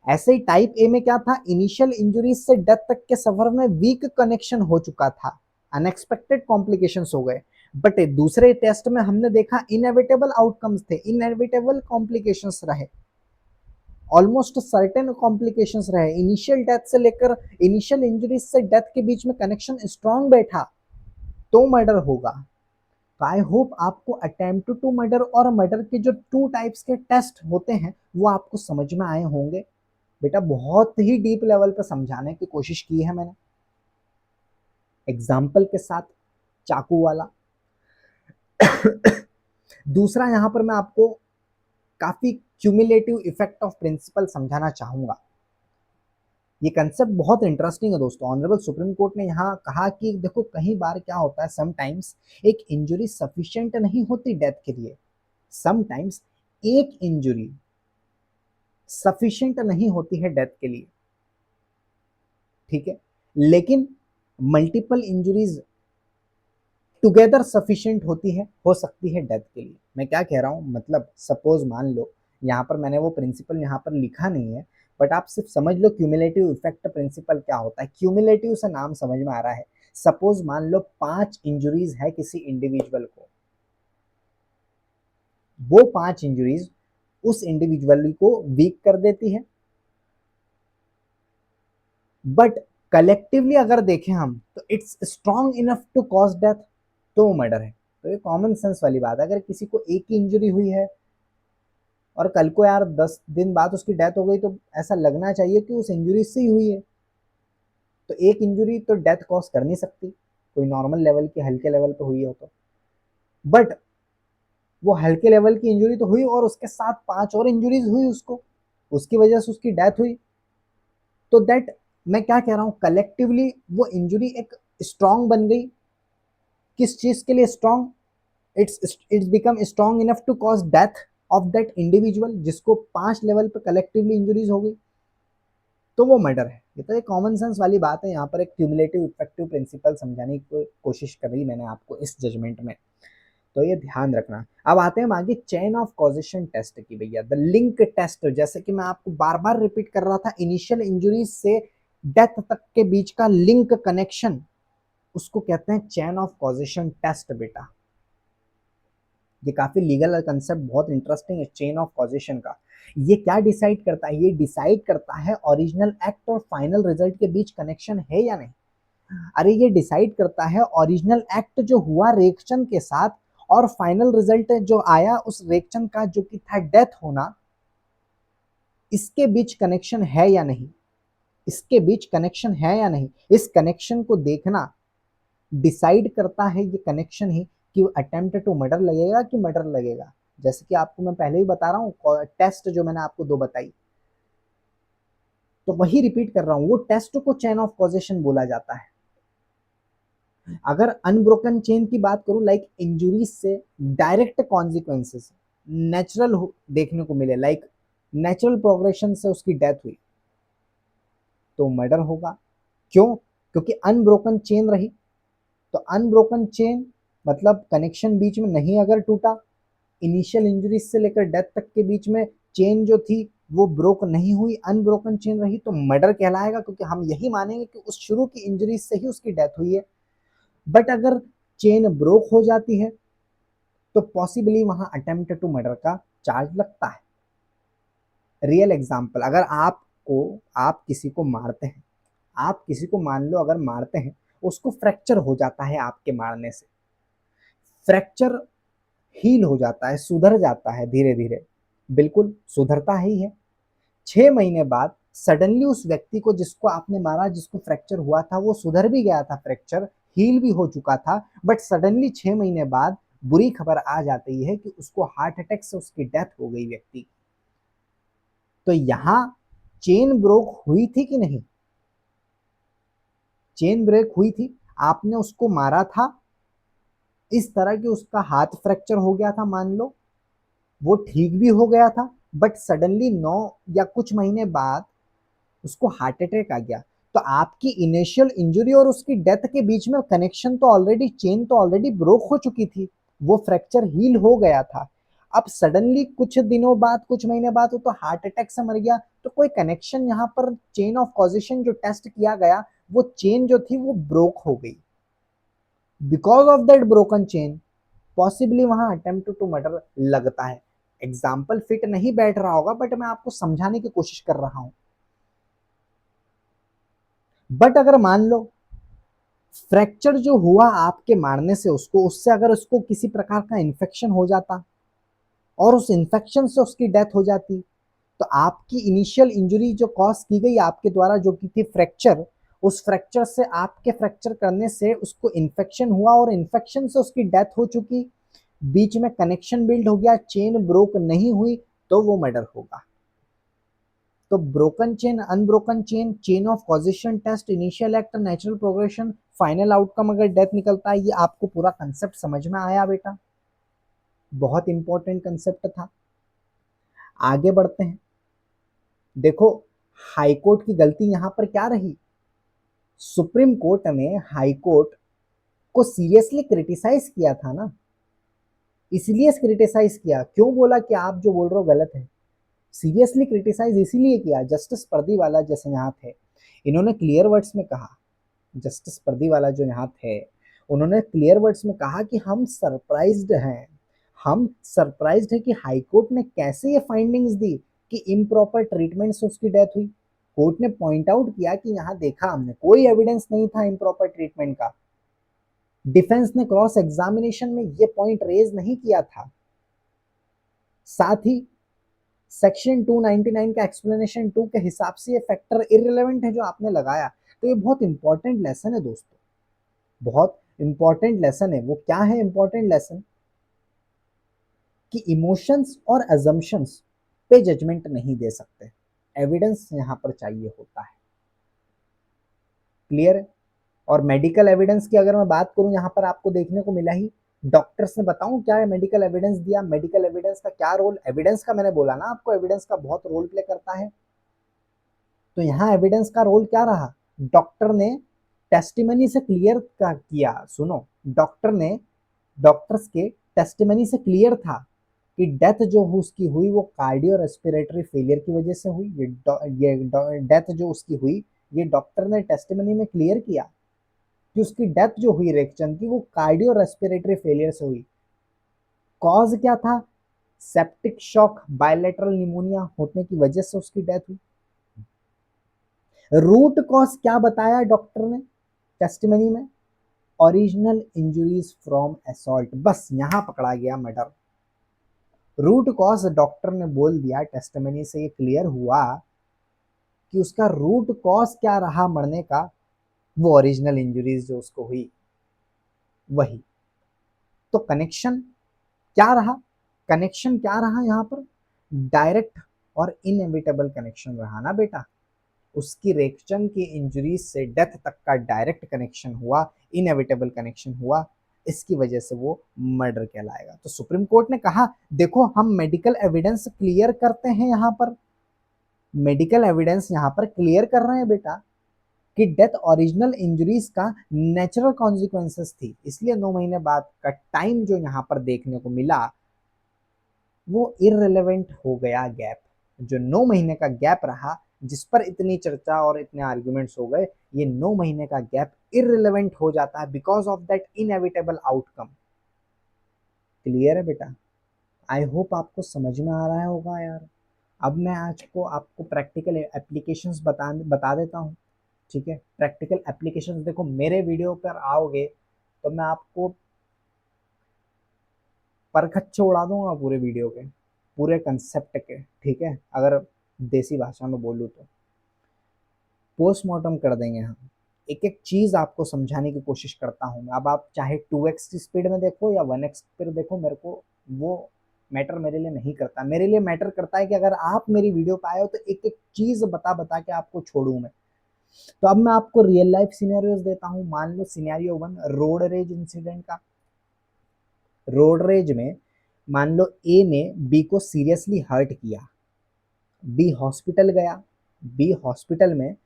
[SPEAKER 1] ऐसे ही टाइप ए में क्या था, इनिशियल इंजरी से डेथ तक के सफर में वीक कनेक्शन हो चुका था, अनएक्सपेक्टेड कॉम्प्लिकेशंस हो गए, बट दूसरे टेस्ट में हमने देखा इनएविटेबल आउटकम्स थे, इनएविटेबल कॉम्प्लिकेशंस रहे, ऑलमोस्ट सर्टेन कॉम्प्लिकेशंस रहे। इनिशियल डेथ से लेकर इनिशियल इंजरी से डेथ के बीच में कनेक्शन स्ट्रांग बैठा तो मर्डर होगा। तो आई होप आपको अटेम्प्ट टू मर्डर और मर्डर के जो 2 टाइप्स के टेस्ट होते हैं वो आपको समझ में आए होंगे। बेटा बहुत ही डीप लेवल पे समझाने की कोशिश की है मैंने, एग्जाम्पल के साथ, चाकू वाला। दूसरा यहां पर मैं आपको काफी क्यूमुलेटिव इफेक्ट ऑफ प्रिंसिपल समझाना चाहूंगा। ये कंसेप्ट बहुत इंटरेस्टिंग है दोस्तों। ऑनरेबल सुप्रीम कोर्ट ने यहाँ कहा कि देखो कई बार क्या होता है, समटाइम्स एक इंजरी सफिशिएंट नहीं होती डेथ के लिए, समटाइम्स एक इंजरी सफिशिएंट नहीं होती है डेथ के लिए, ठीक है, लेकिन मल्टीपल इंजरीज टुगेदर सफिशिएंट होती है, हो सकती है डेथ के लिए। मैं क्या कह रहा हूं, मतलब सपोज मान लो, यहाँ पर मैंने वो प्रिंसिपल यहाँ पर लिखा नहीं है, बट आप सिर्फ समझ लो क्यूमुलेटिव इफेक्ट प्रिंसिपल क्या होता है। क्यूमुलेटिव से नाम समझ में आ रहा है। सपोज मान लो 5 इंजुरीज है किसी इंडिविजुअल को, वो 5 इंजुरीज उस इंडिविजुअल को वीक कर देती है, बट कलेक्टिवली अगर देखें हम तो it's strong enough to cause death, तो वो मर्डर है। तो ये कॉमन सेंस वाली बात है। अगर किसी को एक ही इंजरी हुई है और कल को यार 10 दिन बाद उसकी डेथ हो गई, तो ऐसा लगना चाहिए कि उस इंजरी से ही हुई है। तो एक इंजरी तो डेथ कॉज कर नहीं सकती, कोई नॉर्मल लेवल की हल्के लेवल पे हुई हो तो, बट वो हल्के लेवल की इंजरी तो हुई और उसके साथ 5 और इंजरीज हुई उसको, उसकी वजह से उसकी डेथ हुई। तो दैट, मैं क्या कह रहा हूं, कलेक्टिवली वो इंजरी एक स्ट्रांग बन गई। किस चीज के लिए strong, it's become strong enough to cause death of that individual, जिसको 5 लेवल पे कलेक्टिवली इंजरीज हो गई, तो वो मर्डर है। ये तो एक कॉमन सेंस वाली बात है। यहाँ पर एक क्यूमुलेटिव इफेक्टिव प्रिंसिपल समझाने की कोशिश कर रही मैंने आपको इस जजमेंट में, तो ये ध्यान रखना। अब आते हैं हम आगे चेन ऑफ कॉजेशन टेस्ट की भैया, द लिंक टेस्ट। जैसे कि मैं आपको बार बार रिपीट कर रहा था, इनिशियल इंजरीज से डेथ तक के बीच का लिंक कनेक्शन, उसको कहते हैं चेन ऑफ कॉजेशन टेस्ट बेटा। ये काफी लीगल कंसेप्ट, बहुत इंटरेस्टिंग है चेन ऑफ कॉजेशन का। ये क्या डिसाइड करता है, ये डिसाइड करता है ओरिजिनल एक्ट और फाइनल रिजल्ट के बीच कनेक्शन है या नहीं। अरे ये डिसाइड करता है ओरिजिनल एक्ट जो हुआ रिएक्शन के साथ और फाइनल रिजल्ट जो आया उस रिएक्शन का जो कि था डेथ होना, इसके बीच कनेक्शन है या नहीं, इसके बीच कनेक्शन है या नहीं। इस कनेक्शन को देखना डिसाइड करता है ये कनेक्शन ही कि अटेम्प्ट टू मर्डर लगेगा कि मर्डर लगेगा। जैसे कि आपको मैं पहले ही बता रहा हूँ, टेस्ट जो मैंने आपको 2 बताई, तो वही रिपीट कर रहा हूँ, वो टेस्ट को चेन ऑफ कॉजेशन बोला जाता है। अगर अनब्रोकन चेन की बात करूं, लाइक इंजुरीज से डायरेक्ट कॉन्सिक्वेंसेस नेचुरल देखने को मिले, लाइक नेचुरल प्रोग्रेशन से उसकी डेथ हुई, तो मर्डर होगा। क्यों? क्योंकि अनब्रोकन चेन रही। तो अनब्रोकन चेन मतलब कनेक्शन बीच में नहीं अगर टूटा, इनिशियल इंजरीज से लेकर डेथ तक के बीच में चेन जो थी वो ब्रोक नहीं हुई, अनब्रोकन चेन रही, तो मर्डर कहलाएगा, क्योंकि हम यही मानेंगे कि उस शुरू की इंजरीज से ही उसकी डेथ हुई है। बट अगर चेन ब्रोक हो जाती है तो पॉसिबली वहां अटेम्प्ट टू मर्डर का चार्ज लगता है। रियल एग्जांपल, अगर आप किसी को मारते हैं, आप किसी को मान लो अगर मारते हैं, उसको फ्रैक्चर हो जाता है आपके मारने से, फ्रैक्चर हील हो जाता है, सुधर जाता है धीरे धीरे, बिल्कुल सुधरता ही है। 6 महीने बाद सडनली उस व्यक्ति को जिसको आपने मारा, जिसको फ्रैक्चर हुआ था, वो सुधर भी गया था, फ्रैक्चर हील भी हो चुका था, बट सडनली 6 महीने बाद बुरी खबर आ जाती है कि उसको हार्ट अटैक से उसकी डेथ हो गई व्यक्ति। तो यहां चेन ब्रोक हुई थी कि नहीं? चेन ब्रेक हुई थी। आपने उसको मारा था इस तरह कि उसका हाथ फ्रैक्चर हो गया था, मान लो वो ठीक भी हो गया था, बट सडनली 9 या कुछ महीने बाद उसको हार्ट अटैक आ गया। तो आपकी इनिशियल इंजरी और उसकी डेथ के बीच में कनेक्शन तो ऑलरेडी, चेन तो ऑलरेडी ब्रोक हो चुकी थी, वो फ्रैक्चर हील हो गया था। अब सडनली कुछ दिनों बाद, कुछ महीने बाद वो तो हार्ट अटैक से मर गया, तो कोई कनेक्शन यहाँ पर चेन ऑफ कॉजेशन जो टेस्ट किया गया, वो चेन जो थी वो ब्रोक हो गई। Because of that broken chain possibly वहां अटेम्प्ट टू मर्डर लगता है। एग्जाम्पल फिट नहीं बैठ रहा होगा, बट मैं आपको समझाने की कोशिश कर रहा हूं। बट अगर मान लो फ्रैक्चर जो हुआ आपके मारने से उसको, उससे अगर उसको किसी प्रकार का इन्फेक्शन हो जाता और उस इन्फेक्शन से उसकी डेथ हो जाती, तो आपकी इनिशियल इंजरी जो कॉज की गई आपके द्वारा, जो की थी फ्रैक्चर, उस फ्रैक्चर से, आपके फ्रैक्चर करने से उसको इन्फेक्शन हुआ और इन्फेक्शन से उसकी डेथ हो चुकी, बीच में कनेक्शन बिल्ड हो गया, चेन ब्रोक नहीं हुई, तो वो मर्डर होगा। तो broken chain, unbroken chain, chain of causation test, initial act, natural progression, final outcome अगर डेथ निकलता है, ये आपको पूरा कंसेप्ट समझ में आया बेटा? बहुत इंपॉर्टेंट कंसेप्ट था। आगे बढ़ते हैं। देखो हाई कोर्ट की गलती यहां पर क्या रही? सुप्रीम कोर्ट ने हाई कोर्ट को सीरियसली क्रिटिसाइज किया था ना, इसलिए क्रिटिसाइज किया, क्यों बोला कि आप जो बोल रहे हो गलत है? सीरियसली क्रिटिसाइज इसीलिए किया, जस्टिस पर्दीवाला जैसे यहाँ थे, इन्होंने क्लियर वर्ड्स में कहा, जस्टिस पर्दीवाला जो यहाँ थे, उन्होंने क्लियर वर्ड्स में कहा कि हम सरप्राइज्ड हैं, हम सरप्राइज्ड है कि हाई कोर्ट ने कैसे ये फाइंडिंग्स दी कि इम्प्रॉपर ट्रीटमेंट से उसकी डेथ हुई। कोर्ट ने पॉइंट आउट किया कि यहाँ देखा हमने कोई एविडेंस नहीं था इम्प्रॉपर ट्रीटमेंट का, डिफेंस ने क्रॉस एग्जामिनेशन में ये पॉइंट रेज नहीं किया था। साथ ही सेक्शन 299 का एक्सप्लेनेशन 2 के हिसाब से ये फैक्टर इररिलेवेंट है जो आपने लगाया। तो ये बहुत इंपॉर्टेंट लेसन है दोस्तों, बहुत इंपॉर्टेंट लेसन है। वो क्या है इंपॉर्टेंट लेसन? कि इमोशंस और अजम्पशंस पे जजमेंट नहीं दे सकते, एविडेंस यहां पर चाहिए होता है। क्लियर है? और मेडिकल एविडेंस की अगर मैं बात करूं, यहां पर आपको देखने को मिला ही, डॉक्टर्स ने बताऊं क्या है मेडिकल एविडेंस दिया, मेडिकल एविडेंस का क्या रोल, एविडेंस का मैंने बोला ना आपको, एविडेंस का बहुत रोल प्ले करता है। तो यहाँ एविडेंस का रोल क्या रहा? डॉक्टर ने टेस्टिमनी से क्लियर किया, सुनो, डॉक्टर ने, डॉक्टर्स के टेस्टिमनी से क्लियर था कि डेथ जो उसकी हुई वो कार्डियो रेस्पिरेटरी फेलियर की वजह से हुई। ये डेथ जो उसकी हुई, ये डॉक्टर ने टेस्टिमनी में क्लियर किया कि उसकी डेथ जो हुई रेखचंद की, वो कार्डियो रेस्पिरेटरी फेलियर से हुई। कॉज क्या था? सेप्टिक शॉक, बायलेटरल निमोनिया होने की वजह से उसकी डेथ हुई। रूट कॉज क्या बताया डॉक्टर ने टेस्टिमनी में? Original injuries from assault. बस यहां पकड़ा गया मर्डर। रूट कॉज डॉक्टर ने बोल दिया, टेस्टिमनी से ये क्लियर हुआ कि उसका रूट कॉज क्या रहा मरने का? वो ओरिजिनल इंजुरीज जो उसको हुई वही। तो कनेक्शन क्या रहा? कनेक्शन क्या रहा यहाँ पर? डायरेक्ट और इनएविटेबल कनेक्शन रहा ना बेटा। उसकी रेक्चन की इंजरीज से डेथ तक का डायरेक्ट कनेक्शन हुआ, इनएविटेबल कनेक्शन हुआ, इसकी वजह से वो मर्डर कहलाएगा। तो सुप्रीम कोर्ट ने कहा देखो हम मेडिकल एविडेंस क्लियर करते हैं, यहाँ पर मेडिकल एविडेंस यहाँ पर क्लियर कर रहे हैं बेटा कि डेथ ओरिजिनल इंजरीज का नेचुरल कॉन्सिक्वेंसेस थी, इसलिए 9 महीने बाद का टाइम जो यहाँ पर देखने को मिला वो इररिलेवेंट हो गया गैप। जो 9 महीने का गैप रहा, जिस पर इतनी चर्चा और इतने आर्ग्यूमेंट्स हो गए, ये 9 महीने का गैप इररिलेवेंट हो जाता है because of that inevitable outcome. Clear है बेटा? आई होप आपको समझ में आ रहा होगा यार। अब मैं आज को आपको प्रैक्टिकल एप्लीकेशंस बता देता हूँ, ठीक है? प्रैक्टिकल एप्लीकेशंस देखो, मेरे वीडियो पर आओगे तो मैं आपको परखच्चे उड़ा दूंगा पूरे वीडियो के, पूरे कंसेप्ट के, ठीक है? अगर देसी भाषा में बोलूँ तो पोस्टमार्टम कर देंगे हम, एक एक चीज आपको समझाने की कोशिश करता हूँ मैं। अब आप चाहे 2x की स्पीड में देखो या 1x स्पीड देखो, मेरे को वो मैटर मेरे लिए नहीं करता। मेरे लिए मैटर करता है कि अगर आप मेरी वीडियो पे आए हो तो एक एक चीज बता बता के आपको छोड़ू मैं। तो अब मैं आपको रियल लाइफ सिनेरियोज देता हूँ। मान लो सिनेरियो 1 रोड रेज इंसिडेंट का। रोड रेज में मान लो ए ने बी को सीरियसली हर्ट किया, बी हॉस्पिटल गया, बी हॉस्पिटल में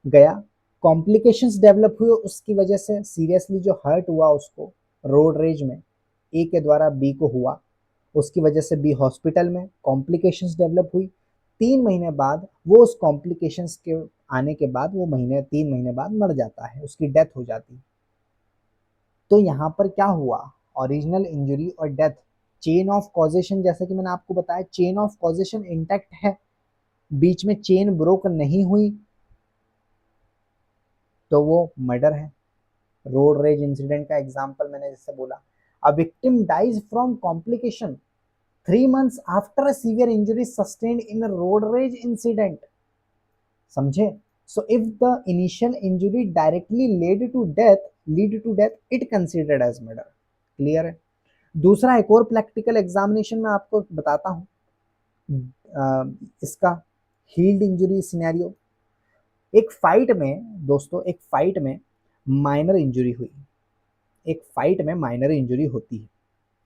[SPEAKER 1] गया, कॉम्प्लिकेशंस डेवलप हुए उसकी वजह से, सीरियसली जो हर्ट हुआ उसको रोड रेज में ए के द्वारा बी को हुआ, उसकी वजह से बी हॉस्पिटल में, कॉम्प्लिकेशंस डेवलप हुई। 3 महीने बाद वो उस कॉम्प्लिकेशंस के आने के बाद वो 3 महीने बाद मर जाता है, उसकी डेथ हो जाती है। तो यहाँ पर क्या हुआ, ओरिजिनल इंजरी और डेथ, चेन ऑफ कॉजेशन, जैसे कि मैंने आपको बताया चेन ऑफ कॉजेशन इंटैक्ट है, बीच में चेन ब्रोक नहीं हुई, तो वो मर्डर है। रोड रेज इंसिडेंट का एग्जांपल मैंने जैसे बोला, a victim dies from complication 3 months after a severe injury sustained in a road rage incident. समझे? So if the initial injury directly lead to death it considered as murder. Clear है? दूसरा एक और प्रैक्टिकल एग्जामिनेशन में आपको बताता हूँ, इसका हील्ड इंजरी सिनेरियो। एक फाइट में दोस्तों, एक फाइट में माइनर इंजरी हुई, एक फाइट में माइनर इंजरी होती है,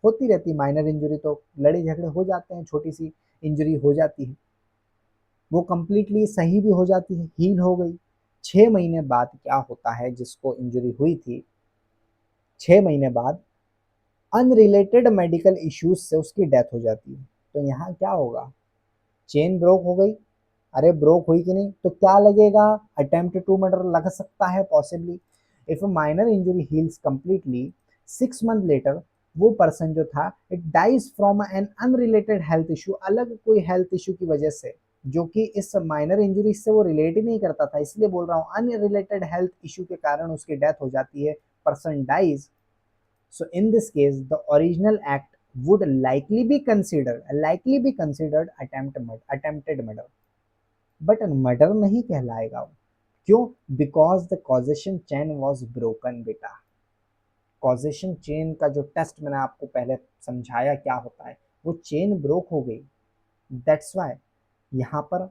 [SPEAKER 1] होती रहती है माइनर इंजरी, तो लड़े झगड़े हो जाते हैं, छोटी सी इंजरी हो जाती है, वो कंप्लीटली सही भी हो जाती है, हील हो गई। 6 महीने बाद क्या होता है, जिसको इंजरी हुई थी 6 महीने बाद अनरिलेटेड मेडिकल इश्यूज से उसकी डेथ हो जाती है। तो यहाँ क्या होगा, चेन ब्रोक हो गई, अरे ब्रोक हुई कि नहीं, तो क्या लगेगा, अटेम्प्ट टू मर्डर लग सकता है possibly. If minor injury heals completely 6 month later, वो पर्सन जो था it dies from an unrelated health issue, अलग कोई हेल्थ इशू की वजह से, जो कि इस माइनर इंजरी से वो रिलेट ही नहीं करता था, इसलिए बोल रहा हूँ अनरिलेटेड हेल्थ इशू के कारण उसकी डेथ हो जाती है, person dies. So in this case, the original act would likely be considered attempted murder, but murder नहीं कहलाएगा वो। क्यों? Because the causation chain was broken बेटा। कॉजेशन चेन का जो टेस्ट मैंने आपको पहले समझाया क्या होता है, वो चेन ब्रोक हो गई। दैट्स वाई यहाँ पर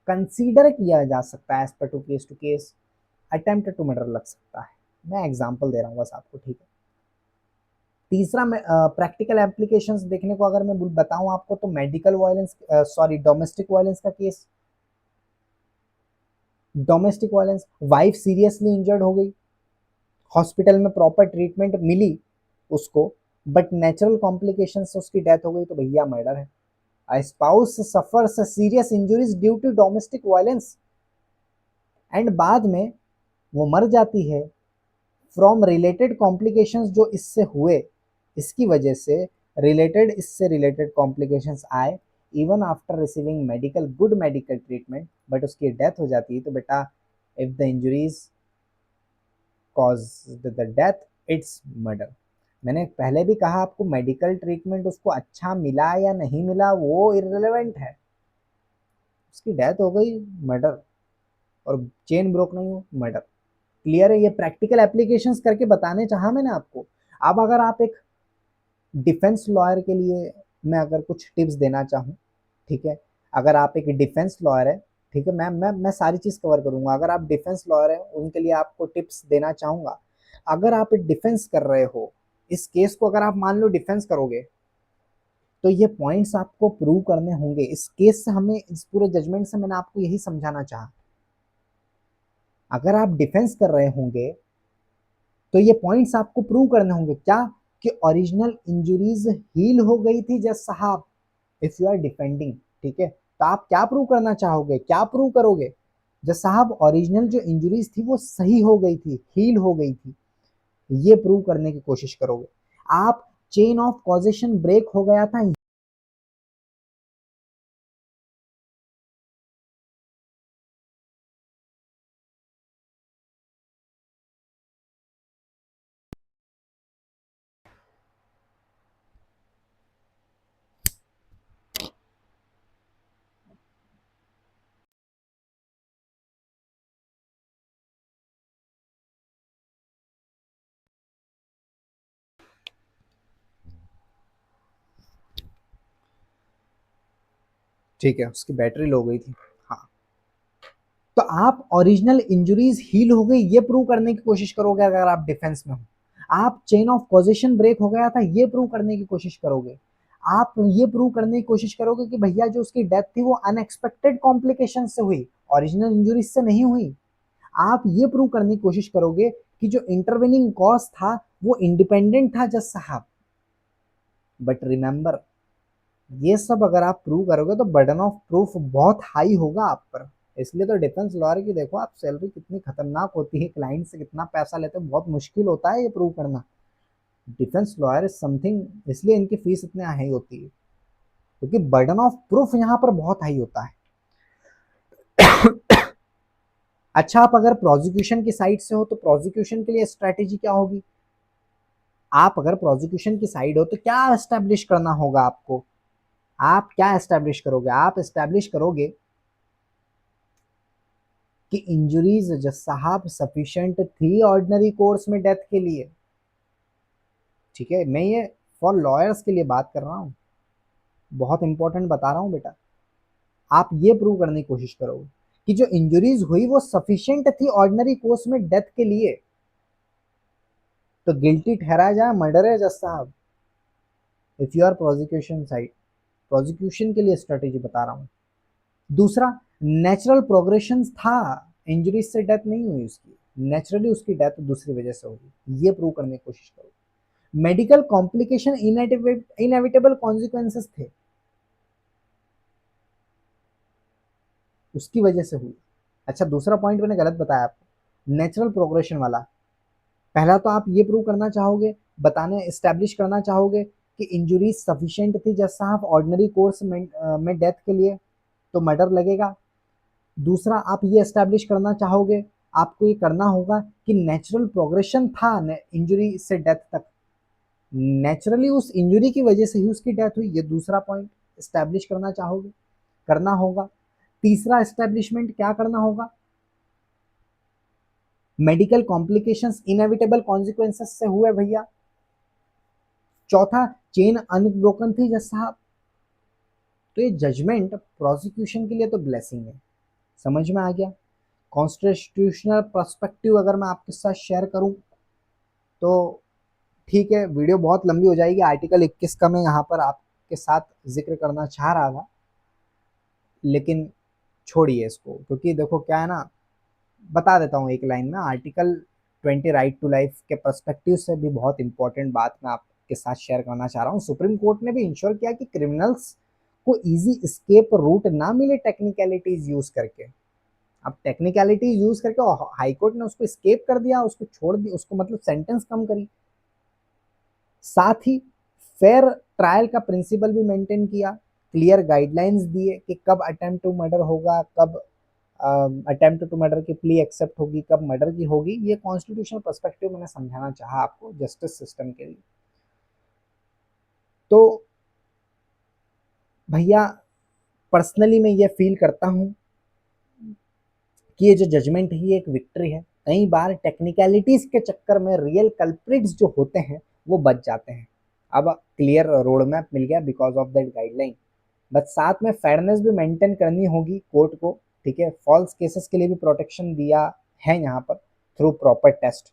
[SPEAKER 1] कंसीडर किया जा सकता है as per two case attempt to murder लग सकता है। मैं एग्जांपल दे रहा हूँ बस आपको, ठीक है। तीसरा प्रैक्टिकल एप्लीकेशंस देखने को अगर मैं बताऊं आपको, तो medical violence, sorry domestic violence का केस। Domestic violence, wife seriously injured हो गई, हॉस्पिटल में प्रॉपर ट्रीटमेंट मिली उसको, बट नेचुरल कॉम्प्लिकेशन से उसकी डेथ हो गई, तो भैया मर्डर है। A spouse suffers serious injuries due to domestic violence and बाद में वो मर जाती है फ्रॉम रिलेटेड कॉम्प्लिकेशंस जो इससे हुए, इसकी वजह से इससे रिलेटेड कॉम्प्लिकेशंस आए, even after receiving good medical treatment, but उसकी डेथ हो जाती है, तो बेटा if the injuries cause the death it's murder. मैंने पहले भी कहा आपको, मेडिकल ट्रीटमेंट उसको अच्छा मिला या नहीं मिला वो इररिलेवेंट है, उसकी डेथ हो गई, मर्डर। और चेन ब्रोक नहीं हो, मर्डर। क्लियर है? ये प्रैक्टिकल एप्लीकेशंस करके बताने चाहा मैंने आपको। अब अगर आप एक डिफेंस लॉयर के लिए मैं अगर कुछ टिप्स देना चाहूँ, ठीक है, अगर आप एक डिफेंस लॉयर है, ठीक है, मैं सारी चीज़ कवर करूँगा। अगर आप डिफेंस लॉयर है, उनके लिए आपको टिप्स देना चाहूँगा। अगर आप डिफेंस कर रहे हो, इस केस को अगर आप मान लो डिफेंस करोगे, तो ये पॉइंट्स आपको प्रूव करने होंगे। इस केस से हमें, इस पूरे जजमेंट से मैंने आपको यही समझाना चाहा। अगर आप डिफेंस कर रहे होंगे तो ये पॉइंट्स आपको प्रूव करने होंगे, क्या? कि ओरिजिनल इंजरीज हील हो गई थी जज साहब, इफ यू आर डिफेंडिंग, ठीक है। तो आप क्या प्रूव करना चाहोगे, क्या प्रूव करोगे? जज साहब ओरिजिनल जो इंजरीज थी वो सही हो गई थी, हील हो गई थी, ये प्रूव करने की कोशिश करोगे आप। चेन ऑफ कॉजेशन ब्रेक हो गया था, ठीक है, उसकी बैटरी लो गई थी। हाँ, तो आप ओरिजिनल इंजरीज हील हो गई ये प्रूव करने की कोशिश करोगे अगर आप डिफेंस में हो। आप चेन ऑफ कॉजेशन ब्रेक हो गया था ये प्रूव करने की कोशिश करोगे। आप ये प्रूव करने की कोशिश करोगे कि भैया जो उसकी डेथ थी वो अनएक्सपेक्टेड कॉम्प्लिकेशन से हुई, ओरिजिनल इंजरीज से नहीं हुई। आप ये प्रूव करने की कोशिश करोगे कि जो इंटरवेनिंग कॉज था वो इंडिपेंडेंट था जज साहब। बट रिमेंबर, ये सब अगर आप प्रूव करोगे तो बर्डन ऑफ प्रूफ बहुत हाई होगा आप पर। इसलिए तो डिफेंस लॉयर की देखो आप सैलरी कितनी खतरनाक होती है, क्लाइंट से कितना पैसा लेते हैं, बहुत मुश्किल होता है ये प्रूव करना। डिफेंस लॉयर इज समथिंग, इसलिए इनकी फीस इतनी हाई होती है क्योंकि बर्डन ऑफ प्रूफ यहाँ पर बहुत हाई होता है। अच्छा, आप अगर प्रोसिक्यूशन की साइड से हो तो प्रोसिक्यूशन के लिए स्ट्रेटेजी क्या होगी? आप अगर प्रोसिक्यूशन की साइड हो तो क्या एस्टेब्लिश करना होगा आपको? आप क्या एस्टेब्लिश करोगे? आप एस्टेब्लिश करोगे कि इंजरीज जज साहब सफिशिएंट थी ऑर्डिनरी कोर्स में डेथ के लिए। ठीक है, मैं ये फॉर लॉयर्स के लिए बात कर रहा हूँ, बहुत इंपॉर्टेंट बता रहा हूँ बेटा। आप ये प्रूव करने की कोशिश करोगे कि जो इंजरीज हुई वो सफिशिएंट थी ऑर्डिनरी कोर्स में डेथ के लिए, तो गिल्टी ठहराया जाए, मर्डर है जज साहब। If you are prosecution side, prosecution के लिए स्ट्रेटेजी बता रहा हूँ। दूसरा, नेचुरल प्रोग्रेशन था, इंजरीज से डेथ नहीं हुई उसकी, नेचुरली उसकी डेथ दूसरी वजह से होगी, ये प्रूव करने की कोशिश करो। मेडिकल कॉम्प्लिकेशन इनएविटेबल कॉन्सिक्वेंसेस थे, उसकी वजह से हुई। अच्छा, दूसरा पॉइंट मैंने गलत बताया आपको, नेचुरल प्रोग्रेशन वाला। पहला तो आप ये प्रूव करना चाहोगे, बताने एस्टेब्लिश करना चाहोगे कि इंजरी सफिशिएंट थी जज साहब ऑर्डिनरी कोर्स में डेथ के लिए, तो मर्डर लगेगा। दूसरा, आप ये एस्टेब्लिश करना चाहोगे, आपको ये करना होगा कि नेचुरल प्रोग्रेशन था इंजरी से डेथ तक, नेचुरली उस इंजरी की वजह से ही उसकी डेथ हुई, ये दूसरा पॉइंट एस्टेब्लिश करना चाहोगे, करना होगा। तीसरा एस्टेब्लिशमेंट क्या करना होगा? मेडिकल कॉम्प्लिकेशंस इनएविटेबल कॉन्सिक्वेंसेस से हुए भैया। चौथा, चेन अनब्रोकन थी जज साहब। तो ये जजमेंट प्रोसिक्यूशन के लिए तो ब्लेसिंग है, समझ में आ गया? कॉन्स्टिट्यूशनल पर्सपेक्टिव अगर मैं आपके साथ शेयर करूं तो ठीक है, वीडियो बहुत लंबी हो जाएगी। आर्टिकल 21 का मैं यहाँ पर आपके साथ जिक्र करना चाह रहा था, लेकिन छोड़िए इसको, क्योंकि देखो क्या है ना, बता देता हूँ एक लाइन में। आर्टिकल 20 राइट टू लाइफ के पर्सपेक्टिव से भी बहुत इंपॉर्टेंट बात मैं आपके साथ शेयर करना चाह रहा हूँ। सुप्रीम कोर्ट ने भी इंश्योर किया कि क्रिमिनल्स को इजी स्केप रूट ना मिले टेक्निकलिटीज यूज करके। अब टेक्निकलिटीज यूज करके हाई कोर्ट ने उसको स्केप कर दिया, उसको छोड़ दिया, उसको मतलब सेंटेंस कम करी। साथ ही फेयर ट्रायल का प्रिंसिपल भी मेंटेन किया, क्लियर गाइडलाइंस दिए कि कब अटेम्प्ट टू मर्डर होगा, कब अटेम्प्ट टू मर्डर की प्ली एक्सेप्ट होगी, कब मर्डर की होगी। ये कॉन्स्टिट्यूशनल पर्सपेक्टिव मैंने समझाना चाहा आपको जस्टिस सिस्टम के लिए। तो भैया, पर्सनली मैं ये फील करता हूँ कि ये जो जजमेंट है ये एक विक्ट्री है। कई बार टेक्निकलिटीज के चक्कर में रियल कल्प्रिट्स जो होते हैं वो बच जाते हैं। अब क्लियर रोड मैप मिल गया because of that guideline, but साथ में फेयरनेस भी मेंटेन करनी होगी कोर्ट को। ठीक है, फॉल्स केसेस के लिए भी प्रोटेक्शन दिया है यहाँ पर थ्रू प्रॉपर टेस्ट,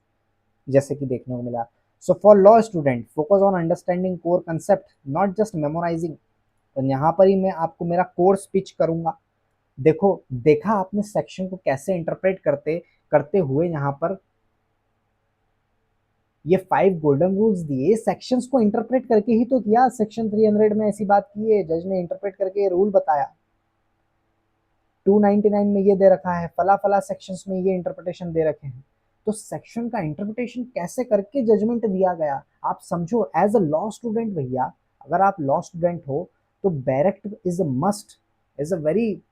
[SPEAKER 1] जैसे कि देखने को मिला। So for law student, focus on understanding core concept, not just memorising. तो यहाँ पर ही मैं आपको मेरा कोर्स पिच करूंगा। देखो, देखा आपने सेक्शन को कैसे इंटरप्रेट करते करते हुए यहाँ पर ये 5 गोल्डन रूल्स दिए, सेक्शंस को इंटरप्रेट करके ही तो किया। सेक्शन 300 में ऐसी बात की है, जज ने इंटरप्रेट करके रूल बताया। 299 में ये दे रखा है, फला फला सेक्शंस में ये इंटरप्रिटेशन दे रखे हैं। तो सेक्शन का इंटरप्रिटेशन कैसे करके जजमेंट दिया गया, आप समझो। एज अ लॉ स्टूडेंट भैया, अगर आप लॉ स्टूडेंट हो तो bare act is a must, is a very,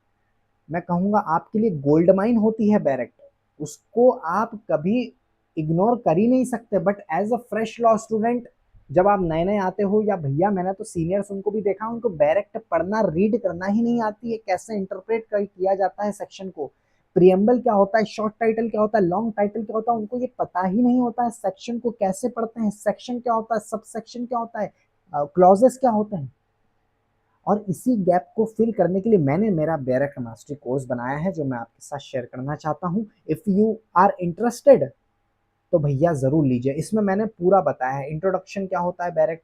[SPEAKER 1] मैं कहूँगा आपके लिए गोल्ड माइन होती है बैरेक्ट। उसको आप कभी इग्नोर कर ही नहीं सकते। But as a fresh law student, जब आप नए नए आते हो, या भैया मैंने तो सीनियर्स उनको भी देखा, उनको बैरेक्ट पढ़ना रीड करना ही नहीं आती है, कैसे इंटरप्रेट किया जाता है सेक्शन को, प्रियम्बल क्या होता है, शॉर्ट टाइटल क्या होता है, लॉन्ग टाइटल क्या होता है, उनको ये पता ही नहीं होता है। सेक्शन को कैसे पढ़ते हैं, सेक्शन क्या होता है, सब सेक्शन क्या होता है, क्लॉजेस क्या होते हैं। और इसी गैप को फिल करने के लिए मैंने मेरा बैरेक्ट मास्टरी कोर्स बनाया है, जो मैं आपके साथ शेयर करना चाहता हूँ। इफ़ यू आर इंटरेस्टेड तो भैया ज़रूर लीजिए। इसमें मैंने पूरा बताया है, इंट्रोडक्शन क्या होता है बैरेक्ट,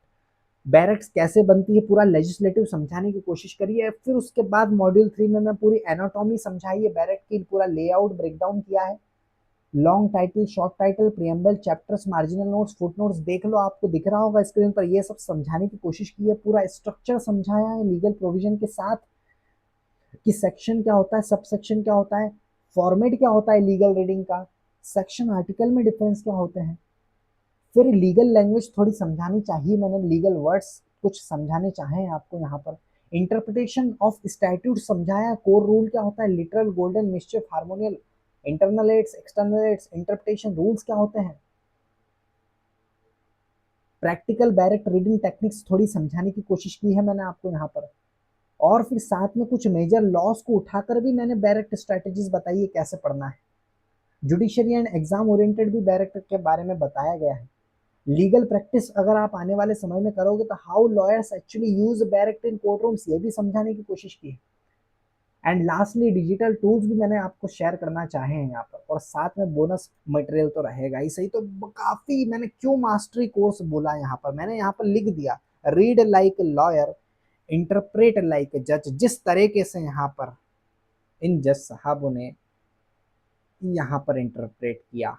[SPEAKER 1] बैरेक्ट्स कैसे बनती है, पूरा लेजिस्लेटिव समझाने की कोशिश करी है। फिर उसके बाद मॉड्यूल 3 में मैं पूरी एनाटॉमी समझाई है, बैरेक्ट की पूरा लेआउट ब्रेकडाउन किया है। Long title, short title, preamble, chapters, marginal notes, footnotes देख लो, आपको दिख रहा होगा स्क्रीन पर, ये सब समझाने की कोशिश की है। पूरा स्ट्रक्चर समझाया है लीगल प्रोविजन के साथ, कि सेक्शन क्या होता है, सब सेक्शन क्या होता है, फॉर्मेट क्या होता है लीगल रीडिंग का, सेक्शन आर्टिकल में डिफरेंस क्या होते हैं। फिर लीगल लैंग्वेज थोड़ी समझानी चाहिए मैंने, लीगल वर्ड्स कुछ समझाने चाहे हैं आपको यहाँ पर। इंटरप्रिटेशन ऑफ स्टैट्यूट समझाया, कोर रूल क्या होता है, literal, golden, mischief, harmonious, internal aids, external aids, interpretation rules क्या होते हैं। प्रैक्टिकल डायरेक्ट रीडिंग टेक्निक्स थोड़ी समझाने की कोशिश की है मैंने आपको यहाँ पर। और फिर साथ में कुछ मेजर लॉस को उठाकर भी मैंने डायरेक्ट स्ट्रेटेजीज बताई है कैसे पढ़ना है। जुडिशरी एंड एग्जाम ओरिएंटेड भी डायरेक्ट के बारे में बताया गया है। लीगल प्रैक्टिस अगर आप आने वाले समय में करोगे तो how lawyers actually use direct in court rooms, ये भी समझाने की कोशिश की है। एंड लास्टली डिजिटल टूल्स भी मैंने आपको शेयर करना चाहे हैं यहाँ पर, और साथ में बोनस मटेरियल तो रहेगा ही सही। तो काफी मैंने क्यों मास्टरी कोर्स बोला यहाँ पर, मैंने यहाँ पर लिख दिया, read like lawyer, interpret like जज। जिस तरीके से यहाँ पर इन जज साहबों ने यहाँ पर इंटरप्रेट किया,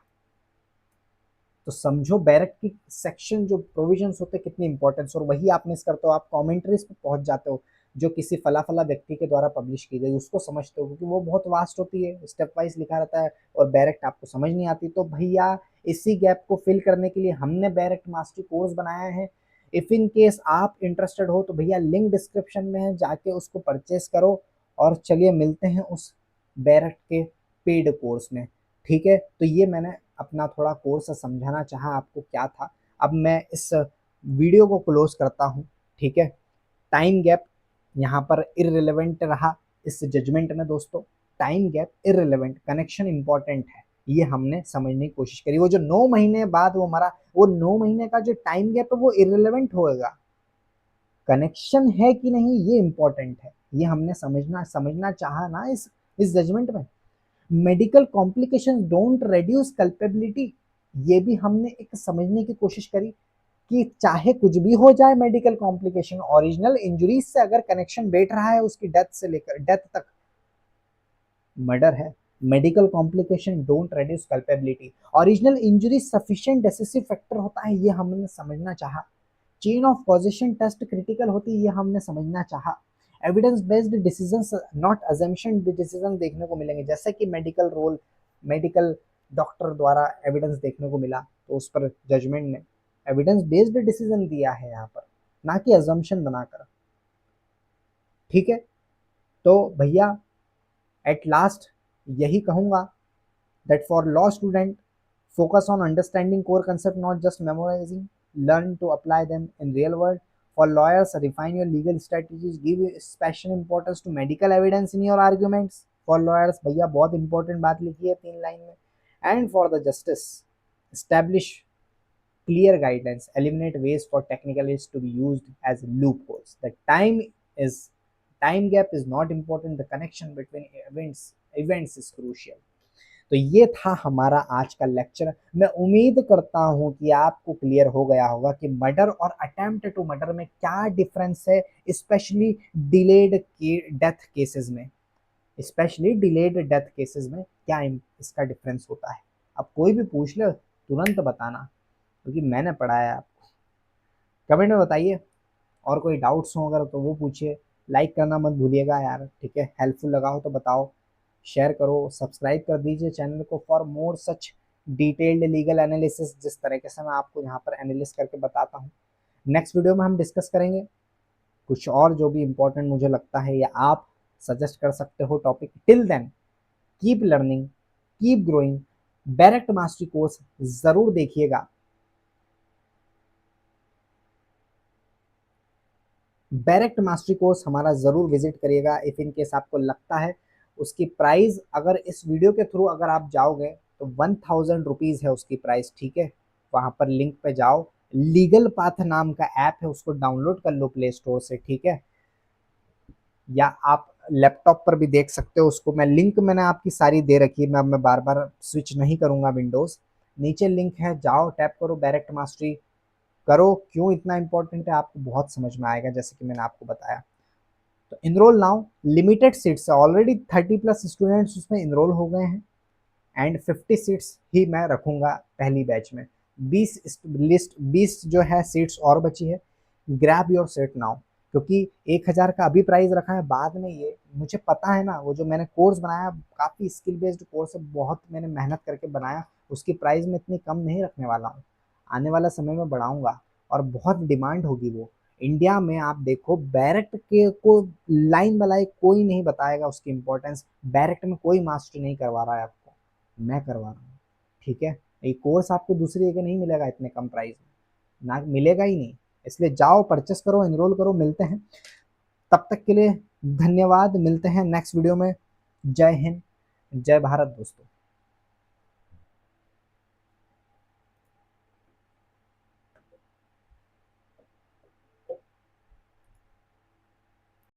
[SPEAKER 1] तो समझो बैरक की सेक्शन जो प्रोविजंस होते हैं कितनी इंपॉर्टेंस, और वही आप मिस करते हो, आप कमेंट्रीज पे पहुंच जाते हो जो किसी फला फला व्यक्ति के द्वारा पब्लिश की गई, उसको समझते हो क्योंकि वो बहुत वास्ट होती है, स्टेप वाइज लिखा रहता है और बैरेक्ट आपको समझ नहीं आती। तो भैया इसी गैप को फिल करने के लिए हमने बैरेक्ट मास्टरी कोर्स बनाया है। इफ इन केस आप इंटरेस्टेड हो तो भैया लिंक डिस्क्रिप्शन में है, जाके उसको परचेस करो। और चलिए मिलते हैं उस बैरेक्ट के पेड कोर्स में। ठीक है, तो ये मैंने अपना थोड़ा कोर्स समझाना चाहा आपको क्या था। अब मैं इस वीडियो को क्लोज करता हूँ। ठीक है, टाइम गैप यहाँ पर इररिलेवेंट रहा इस जजमेंट में दोस्तों। Time gap irrelevant, connection important है, ये हमने समझने की कोशिश करी। वो जो 9 महीने बाद वो मरा, वो 9 महीने का जो टाइम गैप है वो इररिलेवेंट होएगा, कनेक्शन है कि नहीं ये इंपॉर्टेंट है, ये हमने समझना समझना चाहा ना इस जजमेंट में। Medical complication don't reduce culpability, ये भी हमने एक समझने की कोशिश करी कि चाहे कुछ भी हो जाए, मेडिकल कॉम्प्लिकेशन ओरिजिनल इंजरीज से अगर कनेक्शन बैठ रहा है उसकी डेथ से लेकर डेथ तक, मर्डर है, medical complication don't reduce culpability, original injury sufficient decisive factor होता है, ये हमने समझना चाहा। Chain of causation test critical होती है, ये हमने समझना चाहा। Evidence based decisions not assumption decision देखने को मिलेंगे, जैसे कि मेडिकल रोल, मेडिकल डॉक्टर द्वारा एविडेंस देखने को मिला तो उस पर जजमेंट ने एविडेंस बेस्ड डिसीजन दिया है यहाँ पर, ना कि अजम्पशन बनाकर। ठीक है, तो भैया एट लास्ट यही कहूँगा that for law student focus on understanding core concept, not just memorizing, learn to apply them in real world. For lawyers, refine your legal strategies, give special importance to medical evidence in your arguments. For lawyers भैया बहुत इंपॉर्टेंट बात लिखी है 3 लाइन में। And for the justice, establish clear guidelines, eliminate ways for technicalities to be used as loopholes. The time gap is not important, the connection between events is crucial. तो ये था हमारा आज का लेक्चर। मैं उम्मीद करता हूं कि आपको क्लियर हो गया होगा कि मर्डर और अटेम्प्ट टू मर्डर में क्या डिफरेंस है, स्पेशली डिलेड डेथ केसेस में, स्पेशली डिलेड डेथ केसेस में क्या इसका डिफरेंस होता है। अब कोई भी पूछ ले तुरंत बताना, क्योंकि मैंने पढ़ा है आपको। कमेंट में बताइए, और कोई डाउट्स हो अगर तो वो पूछिए। लाइक करना मत भूलिएगा यार, ठीक है, हेल्पफुल लगा हो तो बताओ, शेयर करो, सब्सक्राइब कर दीजिए चैनल को for more such detailed legal analysis, जिस तरीके से मैं आपको यहाँ पर एनालिस करके बताता हूँ। नेक्स्ट वीडियो में हम डिस्कस करेंगे कुछ और जो भी इंपॉर्टेंट मुझे लगता है, या आप सजेस्ट कर सकते हो topic. Till then keep learning, keep growing. Direct mastery course जरूर देखिएगा, डायरेक्ट मास्टरी कोर्स हमारा ज़रूर विजिट करिएगा। इफ़ इन केस आपको लगता है उसकी प्राइस, अगर इस वीडियो के थ्रू अगर आप जाओगे तो 1000 रुपीज़ है उसकी प्राइस। ठीक है, वहाँ पर लिंक पे जाओ, लीगल पाथ नाम का ऐप है, उसको डाउनलोड कर लो प्ले स्टोर से। ठीक है, या आप लैपटॉप पर भी देख सकते हो उसको। मैं लिंक मैंने आपकी सारी दे रखी है, मैं बार बार स्विच नहीं करूंगा विंडोज। नीचे लिंक है, जाओ टैप करो, डायरेक्ट मास्टरी करो। क्यों इतना इंपॉर्टेंट है आपको बहुत समझ में आएगा, जैसे कि मैंने आपको बताया। तो इनरोल नाउ, लिमिटेड सीट्स है, ऑलरेडी 30+ स्टूडेंट्स उसमें इनरोल हो गए हैं एंड 50 सीट्स ही मैं रखूंगा पहली बैच में। 20 जो है सीट्स और बची है। ग्रैब योर सीट नाउ, क्योंकि 1,000 का अभी प्राइस रखा है, बाद में ये मुझे पता है ना, वो जो मैंने कोर्स बनाया काफ़ी स्किल बेस्ड कोर्स है, बहुत मैंने मेहनत करके बनाया, उसकी प्राइस में इतनी कम नहीं रखने वाला हूँ। आने वाला समय में बढ़ाऊंगा और बहुत डिमांड होगी वो। इंडिया में आप देखो बैरेक्ट के को लाइन बाय कोई नहीं बताएगा उसकी इंपॉर्टेंस। बैरेक्ट में कोई मास्टर नहीं करवा रहा है आपको, मैं करवा रहा हूँ। ठीक है, ये कोर्स आपको दूसरी जगह नहीं मिलेगा इतने कम प्राइस में, ना मिलेगा ही नहीं। इसलिए जाओ परचेस करो, एनरोल करो, मिलते हैं। तब तक के लिए धन्यवाद, मिलते हैं नेक्स्ट वीडियो में। जय हिंद, जय भारत दोस्तों।